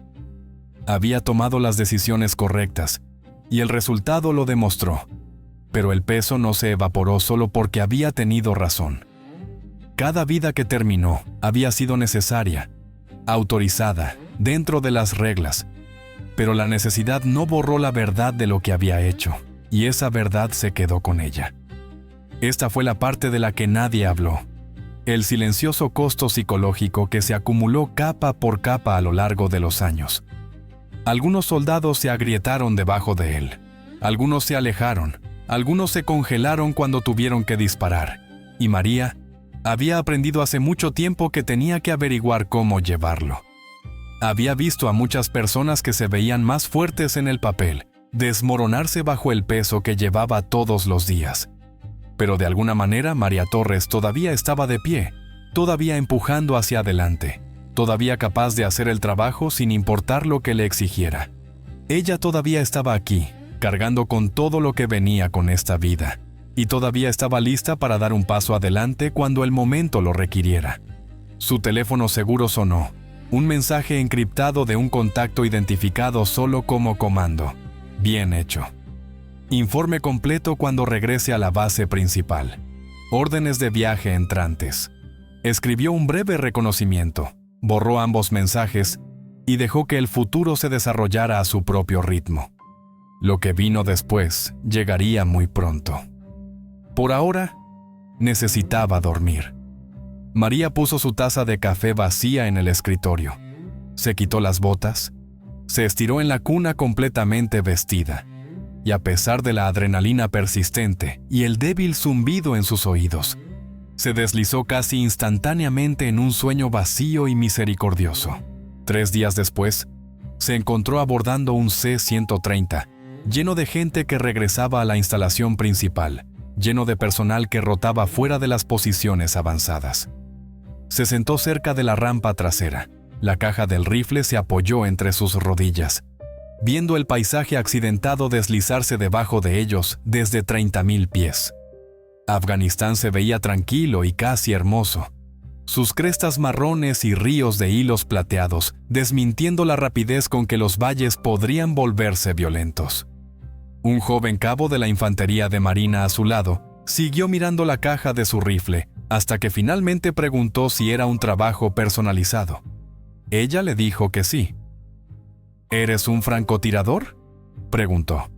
Había tomado las decisiones correctas, y el resultado lo demostró. Pero el peso no se evaporó solo porque había tenido razón. Cada vida que terminó había sido necesaria, autorizada, dentro de las reglas, pero la necesidad no borró la verdad de lo que había hecho, y esa verdad se quedó con ella. Esta fue la parte de la que nadie habló. el silencioso costo psicológico que se acumuló capa por capa a lo largo de los años. Algunos soldados se agrietaron debajo de él, algunos se alejaron, algunos se congelaron cuando tuvieron que disparar, y María había aprendido hace mucho tiempo que tenía que averiguar cómo llevarlo. Había visto a muchas personas que se veían más fuertes en el papel desmoronarse bajo el peso que llevaba todos los días. Pero de alguna manera María Torres todavía estaba de pie, todavía empujando hacia adelante, todavía capaz de hacer el trabajo sin importar lo que le exigiera. Ella todavía estaba aquí, cargando con todo lo que venía con esta vida, y todavía estaba lista para dar un paso adelante cuando el momento lo requiriera. Su teléfono seguro sonó, un mensaje encriptado de un contacto identificado solo como comando. Bien hecho. Informe completo cuando regrese a la base principal. Órdenes de viaje entrantes. Escribió un breve reconocimiento, borró ambos mensajes y dejó que el futuro se desarrollara a su propio ritmo. Lo que vino después llegaría muy pronto. Por ahora, necesitaba dormir. María puso su taza de café vacía en el escritorio. Se quitó las botas, se estiró en la cuna completamente vestida, y a pesar de la adrenalina persistente y el débil zumbido en sus oídos, se deslizó casi instantáneamente en un sueño vacío y misericordioso. 3 días después, se encontró abordando un C-130, lleno de gente que regresaba a la instalación principal, lleno de personal que rotaba fuera de las posiciones avanzadas. Se sentó cerca de la rampa trasera. La caja del rifle se apoyó entre sus rodillas, viendo el paisaje accidentado deslizarse debajo de ellos desde 30.000 pies. Afganistán se veía tranquilo y casi hermoso, sus crestas marrones y ríos de hilos plateados desmintiendo la rapidez con que los valles podrían volverse violentos. Un joven cabo de la infantería de marina a su lado siguió mirando la caja de su rifle hasta que finalmente preguntó si era un trabajo personalizado. Ella le dijo que sí. ¿Eres un francotirador?, preguntó.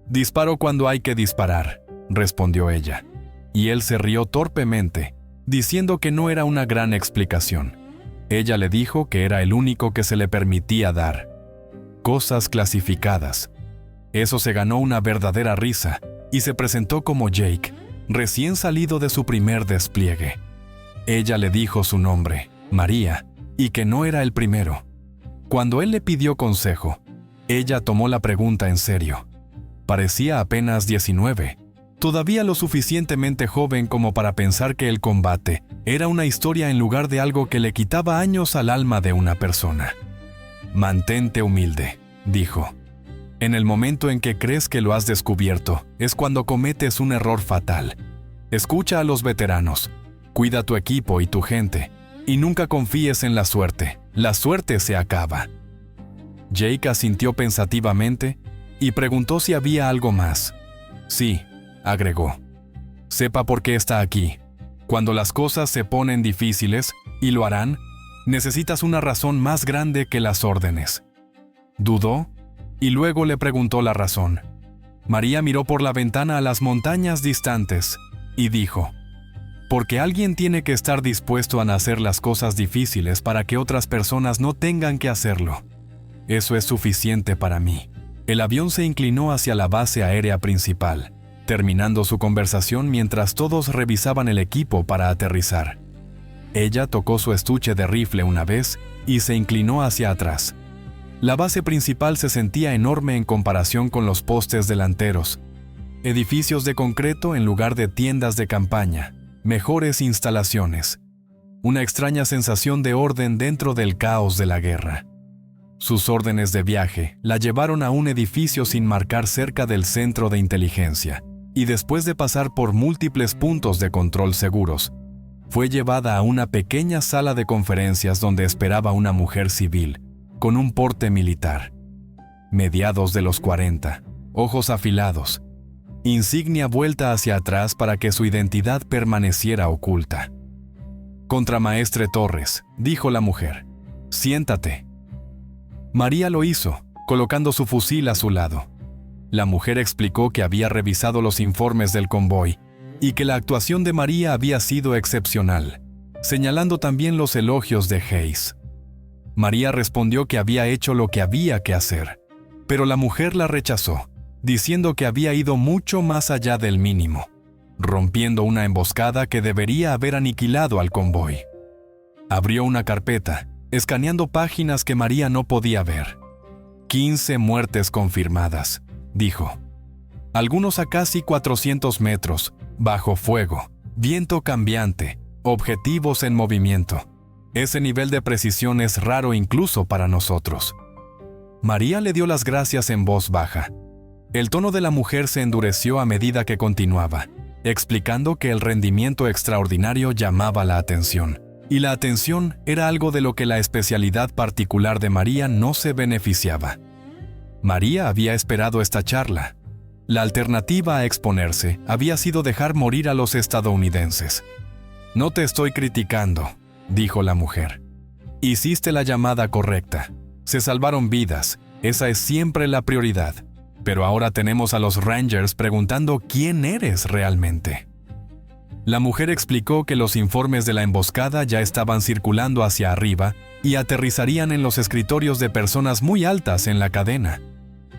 Disparo cuando hay que disparar, respondió ella, y él se rió torpemente, diciendo que no era una gran explicación. Ella le dijo que era el único que se le permitía dar. Cosas clasificadas. Eso se ganó una verdadera risa, y se presentó como Jake, recién salido de su primer despliegue. Ella le dijo su nombre, María, y que no era el primero. Cuando él le pidió consejo, ella tomó la pregunta en serio. Parecía apenas 19, todavía lo suficientemente joven como para pensar que el combate era una historia en lugar de algo que le quitaba años al alma de una persona. Mantente humilde, dijo. En el momento en que crees que lo has descubierto, es cuando cometes un error fatal. Escucha a los veteranos, cuida tu equipo y tu gente, y nunca confíes en la suerte se acaba. Jake asintió pensativamente y preguntó si había algo más. Sí, agregó. Sepa por qué está aquí. Cuando las cosas se ponen difíciles, y lo harán, necesitas una razón más grande que las órdenes. Dudó, y luego le preguntó la razón. María miró por la ventana a las montañas distantes, y dijo, porque alguien tiene que estar dispuesto a hacer las cosas difíciles para que otras personas no tengan que hacerlo. Eso es suficiente para mí. El avión se inclinó hacia la base aérea principal, terminando su conversación mientras todos revisaban el equipo para aterrizar. Ella tocó su estuche de rifle una vez y se inclinó hacia atrás. La base principal se sentía enorme en comparación con los postes delanteros, edificios de concreto en lugar de tiendas de campaña, mejores instalaciones, una extraña sensación de orden dentro del caos de la guerra. Sus órdenes de viaje la llevaron a un edificio sin marcar cerca del centro de inteligencia, y después de pasar por múltiples puntos de control seguros, fue llevada a una pequeña sala de conferencias donde esperaba una mujer civil, con un porte militar. Mediados de los 40, ojos afilados, insignia vuelta hacia atrás para que su identidad permaneciera oculta. Contramaestre Torres, dijo la mujer, siéntate. María lo hizo, colocando su fusil a su lado. La mujer explicó que había revisado los informes del convoy y que la actuación de María había sido excepcional, señalando también los elogios de Hayes. María respondió que había hecho lo que había que hacer, pero la mujer la rechazó, diciendo que había ido mucho más allá del mínimo, rompiendo una emboscada que debería haber aniquilado al convoy. Abrió una carpeta, escaneando páginas que María no podía ver. 15 muertes confirmadas, dijo. Algunos a casi 400 metros, bajo fuego, viento cambiante, objetivos en movimiento. Ese nivel de precisión es raro incluso para nosotros. María le dio las gracias en voz baja. El tono de la mujer se endureció a medida que continuaba, explicando que el rendimiento extraordinario llamaba la atención, y la atención era algo de lo que la especialidad particular de María no se beneficiaba. María había esperado esta charla. La alternativa a exponerse había sido dejar morir a los estadounidenses. «No te estoy criticando», dijo la mujer. «Hiciste la llamada correcta. Se salvaron vidas. Esa es siempre la prioridad. Pero ahora tenemos a los Rangers preguntando quién eres realmente». La mujer explicó que los informes de la emboscada ya estaban circulando hacia arriba y aterrizarían en los escritorios de personas muy altas en la cadena,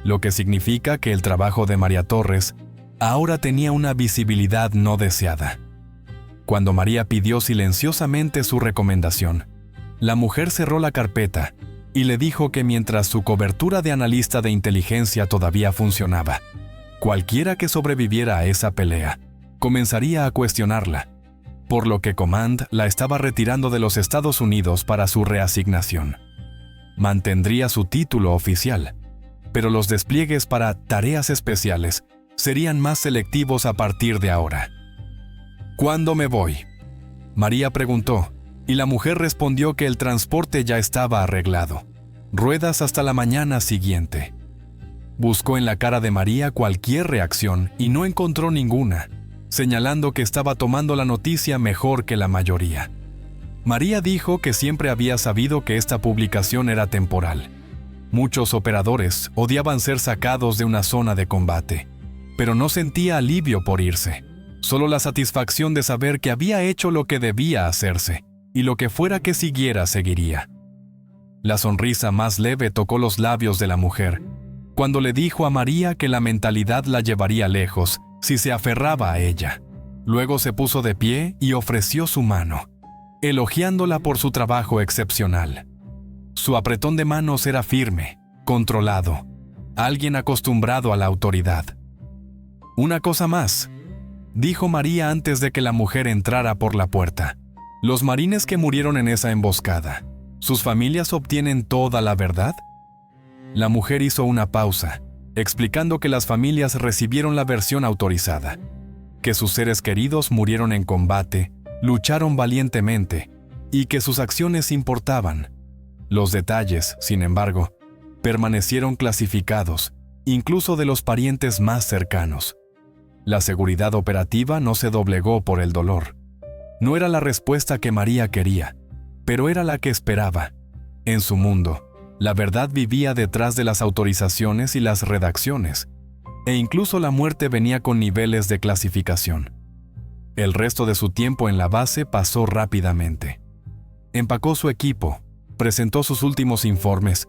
lo que significa que el trabajo de María Torres ahora tenía una visibilidad no deseada. Cuando María pidió silenciosamente su recomendación, la mujer cerró la carpeta y le dijo que mientras su cobertura de analista de inteligencia todavía funcionaba, cualquiera que sobreviviera a esa pelea comenzaría a cuestionarla, por lo que Command la estaba retirando de los Estados Unidos para su reasignación. Mantendría su título oficial, pero los despliegues para tareas especiales serían más selectivos a partir de ahora. «¿Cuándo me voy?», María preguntó, y la mujer respondió que el transporte ya estaba arreglado. Ruedas hasta la mañana siguiente. Buscó en la cara de María cualquier reacción y no encontró ninguna, señalando que estaba tomando la noticia mejor que la mayoría. María dijo que siempre había sabido que esta publicación era temporal. Muchos operadores odiaban ser sacados de una zona de combate, pero no sentía alivio por irse, solo la satisfacción de saber que había hecho lo que debía hacerse, y lo que fuera que siguiera seguiría. La sonrisa más leve tocó los labios de la mujer, cuando le dijo a María que la mentalidad la llevaría lejos si se aferraba a ella. Luego se puso de pie y ofreció su mano, elogiándola por su trabajo excepcional. Su apretón de manos era firme, controlado, alguien acostumbrado a la autoridad. «Una cosa más», dijo María antes de que la mujer entrara por la puerta. «Los marines que murieron en esa emboscada, ¿sus familias obtienen toda la verdad?». La mujer hizo una pausa, explicando que las familias recibieron la versión autorizada, que sus seres queridos murieron en combate, lucharon valientemente y que sus acciones importaban. Los detalles, sin embargo, permanecieron clasificados, incluso de los parientes más cercanos. La seguridad operativa no se doblegó por el dolor. No era la respuesta que María quería, pero era la que esperaba. En su mundo, la verdad vivía detrás de las autorizaciones y las redacciones, e incluso la muerte venía con niveles de clasificación. El resto de su tiempo en la base pasó rápidamente. Empacó su equipo, presentó sus últimos informes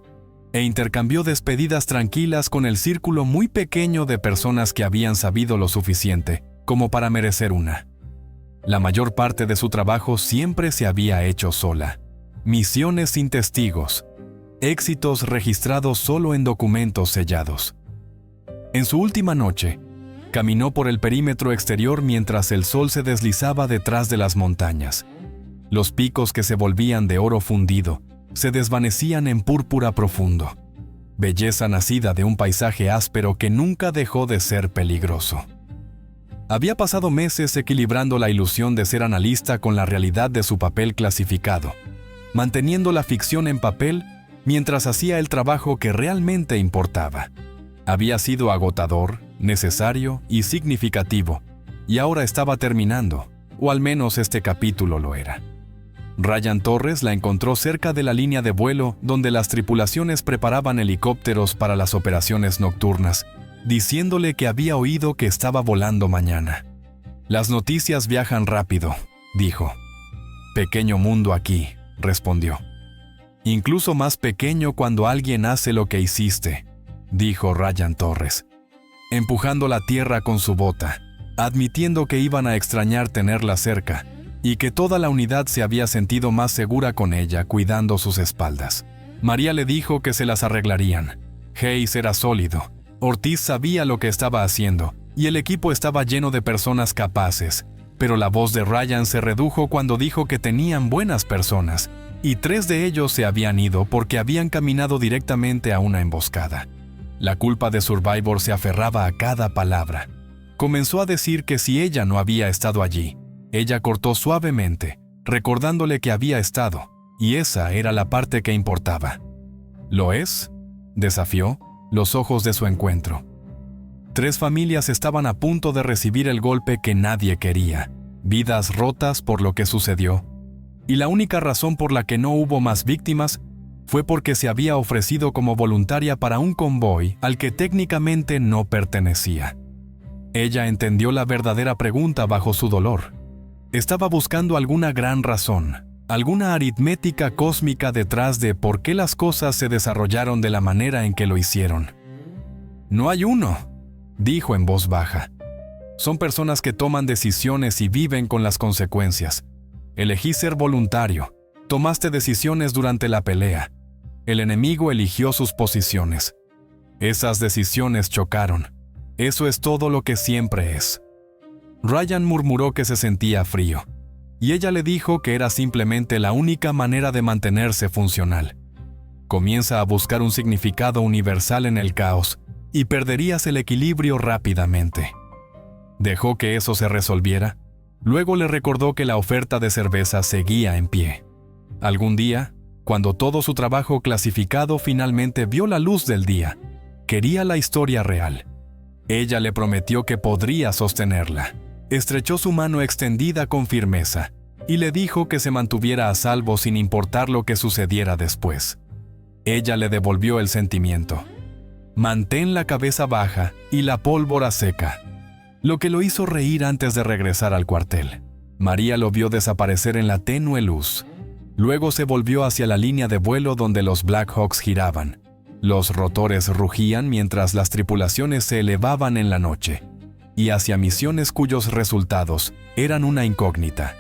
e intercambió despedidas tranquilas con el círculo muy pequeño de personas que habían sabido lo suficiente como para merecer una. La mayor parte de su trabajo siempre se había hecho sola. Misiones sin testigos, éxitos registrados solo en documentos sellados. En su última noche, caminó por el perímetro exterior mientras el sol se deslizaba detrás de las montañas. Los picos que se volvían de oro fundido se desvanecían en púrpura profundo, belleza nacida de un paisaje áspero que nunca dejó de ser peligroso. Había pasado meses equilibrando la ilusión de ser analista con la realidad de su papel clasificado, manteniendo la ficción en papel mientras hacía el trabajo que realmente importaba. Había sido agotador, necesario y significativo, y ahora estaba terminando, o al menos este capítulo lo era. Ryan Torres la encontró cerca de la línea de vuelo donde las tripulaciones preparaban helicópteros para las operaciones nocturnas, diciéndole que había oído que estaba volando mañana. Las noticias viajan rápido, dijo. Pequeño mundo aquí, respondió. Incluso más pequeño cuando alguien hace lo que hiciste, dijo Ryan Torres, empujando la tierra con su bota, admitiendo que iban a extrañar tenerla cerca y que toda la unidad se había sentido más segura con ella cuidando sus espaldas. María le dijo que se las arreglarían. Hayes era sólido, Ortiz sabía lo que estaba haciendo y el equipo estaba lleno de personas capaces, pero la voz de Ryan se redujo cuando dijo que tenían buenas personas y 3 de ellos se habían ido porque habían caminado directamente a una emboscada. La culpa de Survivor se aferraba a cada palabra. Comenzó a decir que si ella no había estado allí, ella cortó suavemente, recordándole que había estado, y esa era la parte que importaba. ¿Lo es?, desafió, los ojos de su encuentro. 3 familias estaban a punto de recibir el golpe que nadie quería, vidas rotas por lo que sucedió, y la única razón por la que no hubo más víctimas fue porque se había ofrecido como voluntaria para un convoy al que técnicamente no pertenecía. Ella entendió la verdadera pregunta bajo su dolor. Estaba buscando alguna gran razón, alguna aritmética cósmica detrás de por qué las cosas se desarrollaron de la manera en que lo hicieron. «No hay uno», dijo en voz baja. «Son personas que toman decisiones y viven con las consecuencias. Elegí ser voluntario. Tomaste decisiones durante la pelea. El enemigo eligió sus posiciones. Esas decisiones chocaron. Eso es todo lo que siempre es». Ryan murmuró que se sentía frío, y ella le dijo que era simplemente la única manera de mantenerse funcional. Comienza a buscar un significado universal en el caos, y perderías el equilibrio rápidamente. Dejó que eso se resolviera. Luego le recordó que la oferta de cerveza seguía en pie. Algún día, cuando todo su trabajo clasificado finalmente vio la luz del día, quería la historia real. Ella le prometió que podría sostenerla. Estrechó su mano extendida con firmeza y le dijo que se mantuviera a salvo sin importar lo que sucediera después. Ella le devolvió el sentimiento. «Mantén la cabeza baja y la pólvora seca», lo que lo hizo reír antes de regresar al cuartel. María lo vio desaparecer en la tenue luz. Luego se volvió hacia la línea de vuelo donde los Black Hawks giraban. Los rotores rugían mientras las tripulaciones se elevaban en la noche, y hacia misiones cuyos resultados eran una incógnita.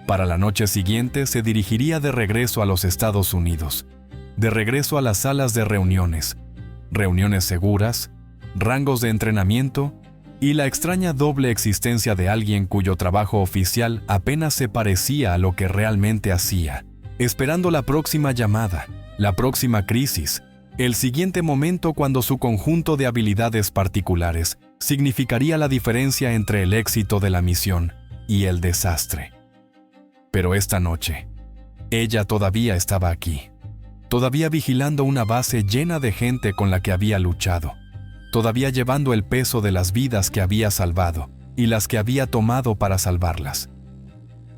Para la noche siguiente se dirigiría de regreso a los Estados Unidos, de regreso a las salas de reuniones seguras, rangos de entrenamiento y la extraña doble existencia de alguien cuyo trabajo oficial apenas se parecía a lo que realmente hacía, esperando la próxima llamada, la próxima crisis, el siguiente momento cuando su conjunto de habilidades particulares significaría la diferencia entre el éxito de la misión y el desastre. Pero esta noche, ella todavía estaba aquí, todavía vigilando una base llena de gente con la que había luchado, todavía llevando el peso de las vidas que había salvado y las que había tomado para salvarlas.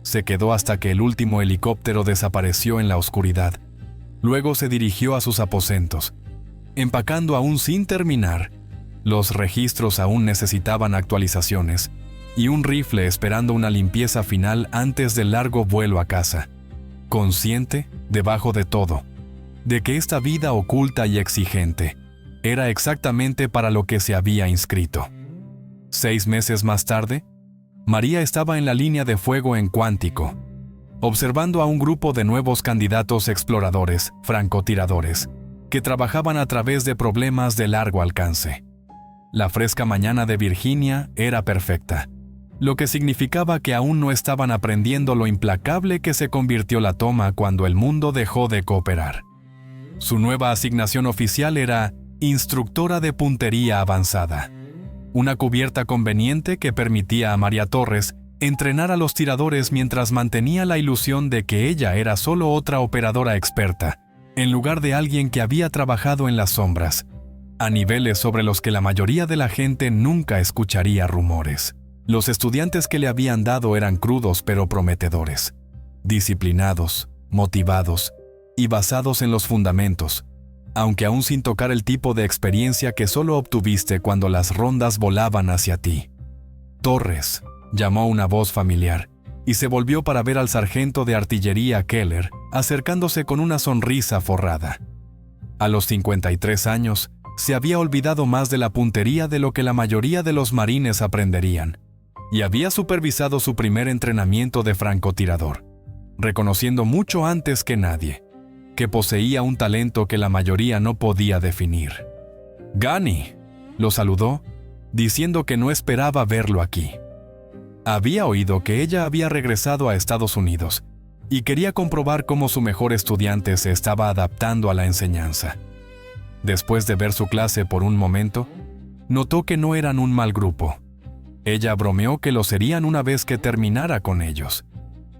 Se quedó hasta que el último helicóptero desapareció en la oscuridad. Luego se dirigió a sus aposentos, empacando aún sin terminar. Los registros aún necesitaban actualizaciones, y un rifle esperando una limpieza final antes del largo vuelo a casa. Consciente, debajo de todo, de que esta vida oculta y exigente era exactamente para lo que se había inscrito. 6 meses más tarde, María estaba en la línea de fuego en Cuántico, observando a un grupo de nuevos candidatos exploradores, francotiradores, que trabajaban a través de problemas de largo alcance. La fresca mañana de Virginia era perfecta, lo que significaba que aún no estaban aprendiendo lo implacable que se convirtió la toma cuando el mundo dejó de cooperar. Su nueva asignación oficial era instructora de puntería avanzada, una cubierta conveniente que permitía a María Torres entrenar a los tiradores mientras mantenía la ilusión de que ella era solo otra operadora experta, en lugar de alguien que había trabajado en las sombras, a niveles sobre los que la mayoría de la gente nunca escucharía rumores. Los estudiantes que le habían dado eran crudos pero prometedores, disciplinados, motivados y basados en los fundamentos, aunque aún sin tocar el tipo de experiencia que solo obtuviste cuando las rondas volaban hacia ti. Torres, Llamó una voz familiar y se volvió para ver al sargento de artillería Keller acercándose con una sonrisa forrada. A los 53 años, se había olvidado más de la puntería de lo que la mayoría de los marines aprenderían, y había supervisado su primer entrenamiento de francotirador, reconociendo mucho antes que nadie que poseía un talento que la mayoría no podía definir. «Gunny», lo saludó, diciendo que no esperaba verlo aquí. Había oído que ella había regresado a Estados Unidos y quería comprobar cómo su mejor estudiante se estaba adaptando a la enseñanza. Después de ver su clase por un momento, notó que no eran un mal grupo. Ella bromeó que lo serían una vez que terminara con ellos,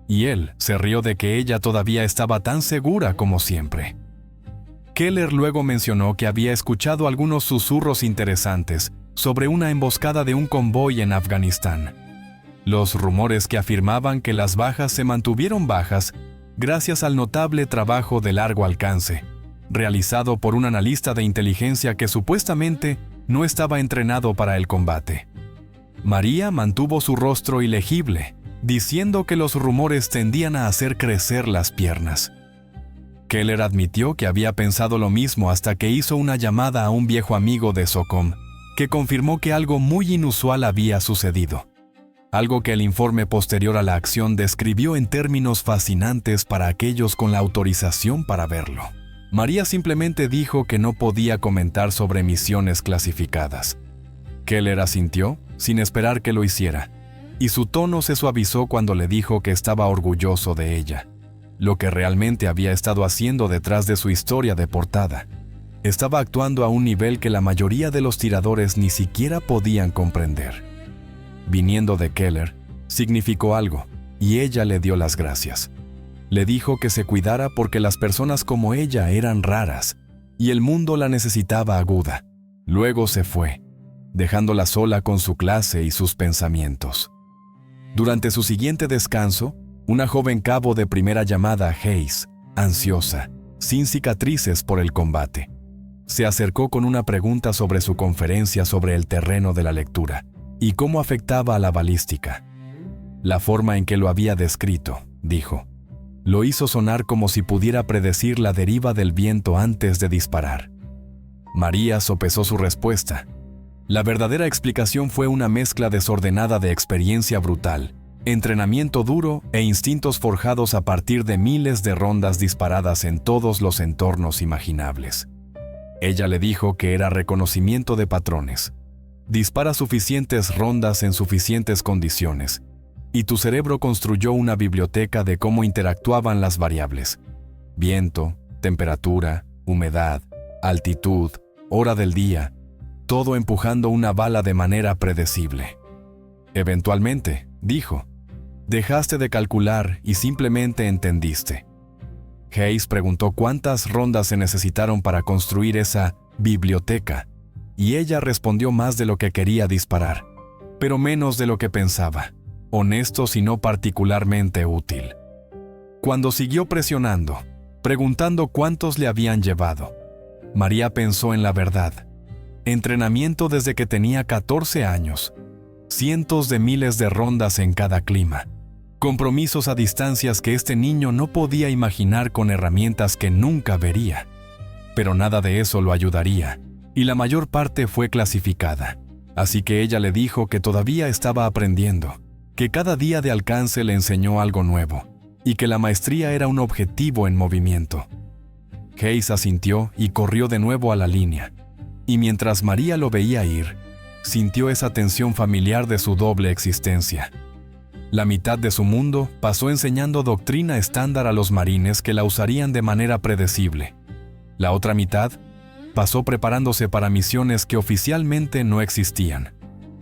y él se rió de que ella todavía estaba tan segura como siempre. Keller luego mencionó que había escuchado algunos susurros interesantes sobre una emboscada de un convoy en Afganistán. Los rumores que afirmaban que las bajas se mantuvieron bajas gracias al notable trabajo de largo alcance, realizado por un analista de inteligencia que supuestamente no estaba entrenado para el combate. María mantuvo su rostro ilegible, diciendo que los rumores tendían a hacer crecer las piernas. Keller admitió que había pensado lo mismo hasta que hizo una llamada a un viejo amigo de SOCOM, que confirmó que algo muy inusual había sucedido. Algo que el informe posterior a la acción describió en términos fascinantes para aquellos con la autorización para verlo. María simplemente dijo que no podía comentar sobre misiones clasificadas. Keller asintió, sin esperar que lo hiciera, y su tono se suavizó cuando le dijo que estaba orgulloso de ella. Lo que realmente había estado haciendo detrás de su historia de portada. Estaba actuando a un nivel que la mayoría de los tiradores ni siquiera podían comprender. Viniendo de Keller, significó algo, y ella le dio las gracias. Le dijo que se cuidara porque las personas como ella eran raras, y el mundo la necesitaba aguda. Luego se fue, dejándola sola con su clase y sus pensamientos. Durante su siguiente descanso, una joven cabo de primera llamada, Hayes, ansiosa, sin cicatrices por el combate, se acercó con una pregunta sobre su conferencia sobre el terreno de la lectura y cómo afectaba a la balística. La forma en que lo había descrito, dijo, lo hizo sonar como si pudiera predecir la deriva del viento antes de disparar. María sopesó su respuesta. La verdadera explicación fue una mezcla desordenada de experiencia brutal, entrenamiento duro e instintos forjados a partir de miles de rondas disparadas en todos los entornos imaginables. Ella le dijo que era reconocimiento de patrones. Dispara suficientes rondas en suficientes condiciones, y tu cerebro construyó una biblioteca de cómo interactuaban las variables: viento, temperatura, humedad, altitud, hora del día, todo empujando una bala de manera predecible. Eventualmente, dijo, dejaste de calcular y simplemente entendiste. Hayes preguntó cuántas rondas se necesitaron para construir esa biblioteca, y ella respondió más de lo que quería disparar, pero menos de lo que pensaba, honesto si no particularmente útil. Cuando siguió presionando, preguntando cuántos le habían llevado, María pensó en la verdad. Entrenamiento desde que tenía 14 años, cientos de miles de rondas en cada clima, compromisos a distancias que este niño no podía imaginar con herramientas que nunca vería. Pero nada de eso lo ayudaría, y la mayor parte fue clasificada. Así que ella le dijo que todavía estaba aprendiendo, que cada día de alcance le enseñó algo nuevo, y que la maestría era un objetivo en movimiento. Hayes asintió y corrió de nuevo a la línea, y mientras María lo veía ir, sintió esa tensión familiar de su doble existencia. La mitad de su mundo pasó enseñando doctrina estándar a los marines que la usarían de manera predecible. La otra mitad pasó preparándose para misiones que oficialmente no existían.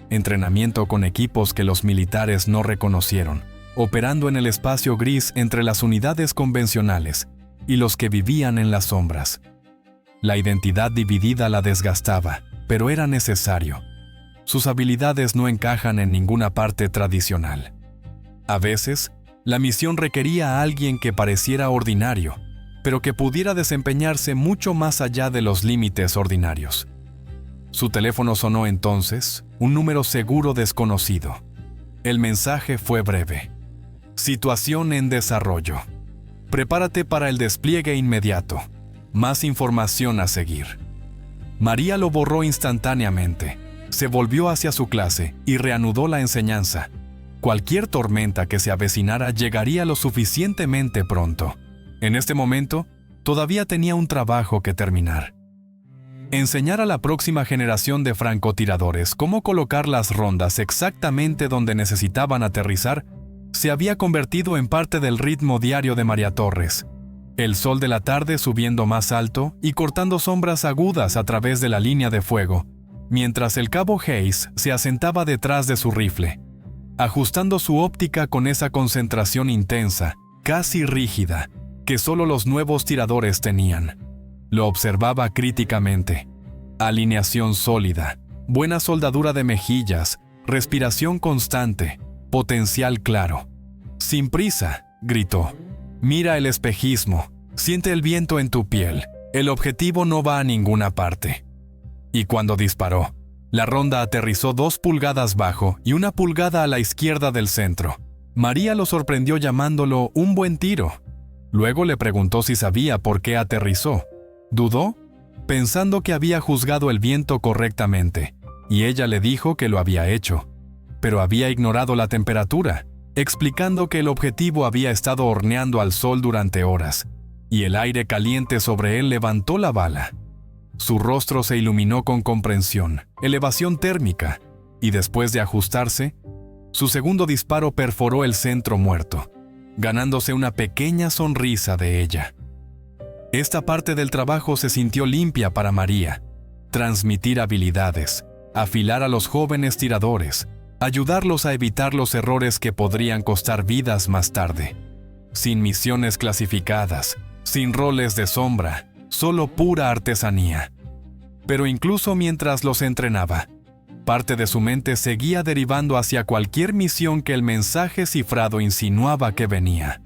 Entrenamiento con equipos que los militares no reconocieron, operando en el espacio gris entre las unidades convencionales y los que vivían en las sombras. La identidad dividida la desgastaba, pero era necesario. Sus habilidades no encajan en ninguna parte tradicional. A veces, la misión requería a alguien que pareciera ordinario, pero que pudiera desempeñarse mucho más allá de los límites ordinarios. Su teléfono sonó entonces, un número seguro desconocido. El mensaje fue breve. Situación en desarrollo. Prepárate para el despliegue inmediato. Más información a seguir. María lo borró instantáneamente. Se volvió hacia su clase y reanudó la enseñanza. Cualquier tormenta que se avecinara llegaría lo suficientemente pronto. En este momento, todavía tenía un trabajo que terminar. Enseñar a la próxima generación de francotiradores cómo colocar las rondas exactamente donde necesitaban aterrizar se había convertido en parte del ritmo diario de María Torres. El sol de la tarde subiendo más alto y cortando sombras agudas a través de la línea de fuego, mientras el cabo Hayes se asentaba detrás de su rifle, ajustando su óptica con esa concentración intensa, casi rígida, que solo los nuevos tiradores tenían. Lo observaba críticamente. Alineación sólida, buena soldadura de mejillas, respiración constante, potencial claro. Sin prisa, gritó. Mira el espejismo, siente el viento en tu piel. El objetivo no va a ninguna parte. Y cuando disparó, la ronda aterrizó 2 pulgadas bajo y 1 pulgada a la izquierda del centro. María lo sorprendió llamándolo un buen tiro. Luego le preguntó si sabía por qué aterrizó. Dudó, pensando que había juzgado el viento correctamente, y ella le dijo que lo había hecho, pero había ignorado la temperatura, explicando que el objetivo había estado horneando al sol durante horas, y el aire caliente sobre él levantó la bala. Su rostro se iluminó con comprensión, elevación térmica, y después de ajustarse, su segundo disparo perforó el centro muerto, ganándose una pequeña sonrisa de ella. Esta parte del trabajo se sintió limpia para María. Transmitir habilidades, afilar a los jóvenes tiradores, ayudarlos a evitar los errores que podrían costar vidas más tarde. Sin misiones clasificadas, sin roles de sombra, solo pura artesanía. Pero incluso mientras los entrenaba, parte de su mente seguía derivando hacia cualquier misión que el mensaje cifrado insinuaba que venía.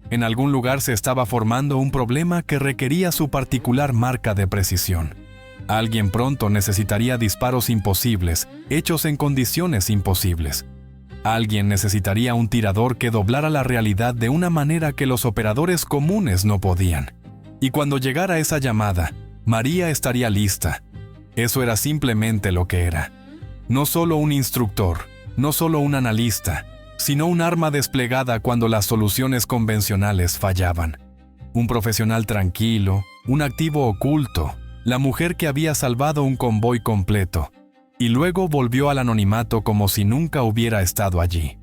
En algún lugar se estaba formando un problema que requería su particular marca de precisión. Alguien pronto necesitaría disparos imposibles, hechos en condiciones imposibles. Alguien necesitaría un tirador que doblara la realidad de una manera que los operadores comunes no podían. Y cuando llegara esa llamada, María estaría lista. Eso era simplemente lo que era. No solo un instructor, no solo un analista, sino un arma desplegada cuando las soluciones convencionales fallaban. Un profesional tranquilo, un activo oculto, la mujer que había salvado un convoy completo, y luego volvió al anonimato como si nunca hubiera estado allí.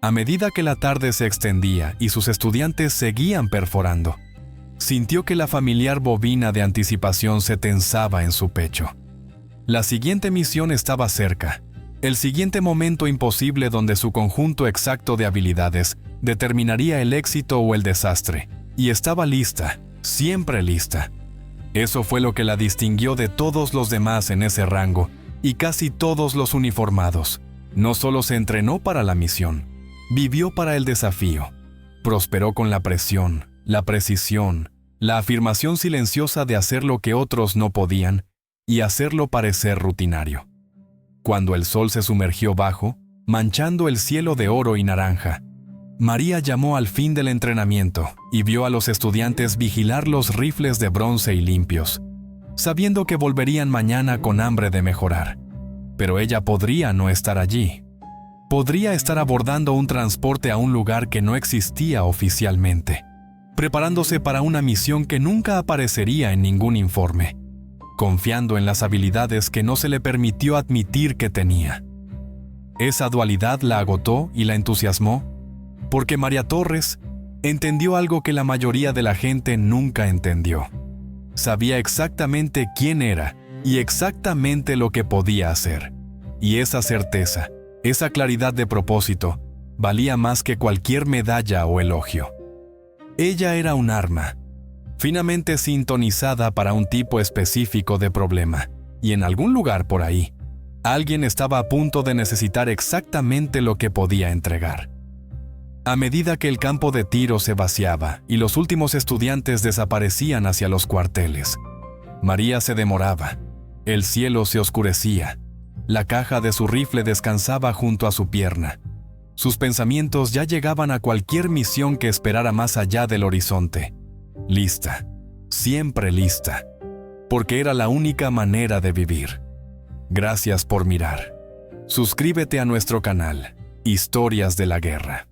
A medida que la tarde se extendía y sus estudiantes seguían perforando, sintió que la familiar bobina de anticipación se tensaba en su pecho. La siguiente misión estaba cerca. El siguiente momento imposible donde su conjunto exacto de habilidades determinaría el éxito o el desastre. Y estaba lista, siempre lista. Eso fue lo que la distinguió de todos los demás en ese rango y casi todos los uniformados. No solo se entrenó para la misión, vivió para el desafío. Prosperó con la presión, la precisión, la afirmación silenciosa de hacer lo que otros no podían y hacerlo parecer rutinario. Cuando el sol se sumergió bajo, manchando el cielo de oro y naranja, María llamó al fin del entrenamiento y vio a los estudiantes vigilar los rifles de bronce y limpios, sabiendo que volverían mañana con hambre de mejorar. Pero ella podría no estar allí. Podría estar abordando un transporte a un lugar que no existía oficialmente, preparándose para una misión que nunca aparecería en ningún informe, confiando en las habilidades que no se le permitió admitir que tenía. Esa dualidad la agotó y la entusiasmó, porque María Torres entendió algo que la mayoría de la gente nunca entendió. Sabía exactamente quién era y exactamente lo que podía hacer. Y esa certeza, esa claridad de propósito, valía más que cualquier medalla o elogio. Ella era un arma, finamente sintonizada para un tipo específico de problema, y en algún lugar por ahí, alguien estaba a punto de necesitar exactamente lo que podía entregar. A medida que el campo de tiro se vaciaba y los últimos estudiantes desaparecían hacia los cuarteles, María se demoraba, el cielo se oscurecía, la caja de su rifle descansaba junto a su pierna, Sus pensamientos ya llegaban a cualquier misión que esperara más allá del horizonte. Lista, siempre lista, porque era la única manera de vivir. Gracias por mirar. Suscríbete a nuestro canal, Historias de la Guerra.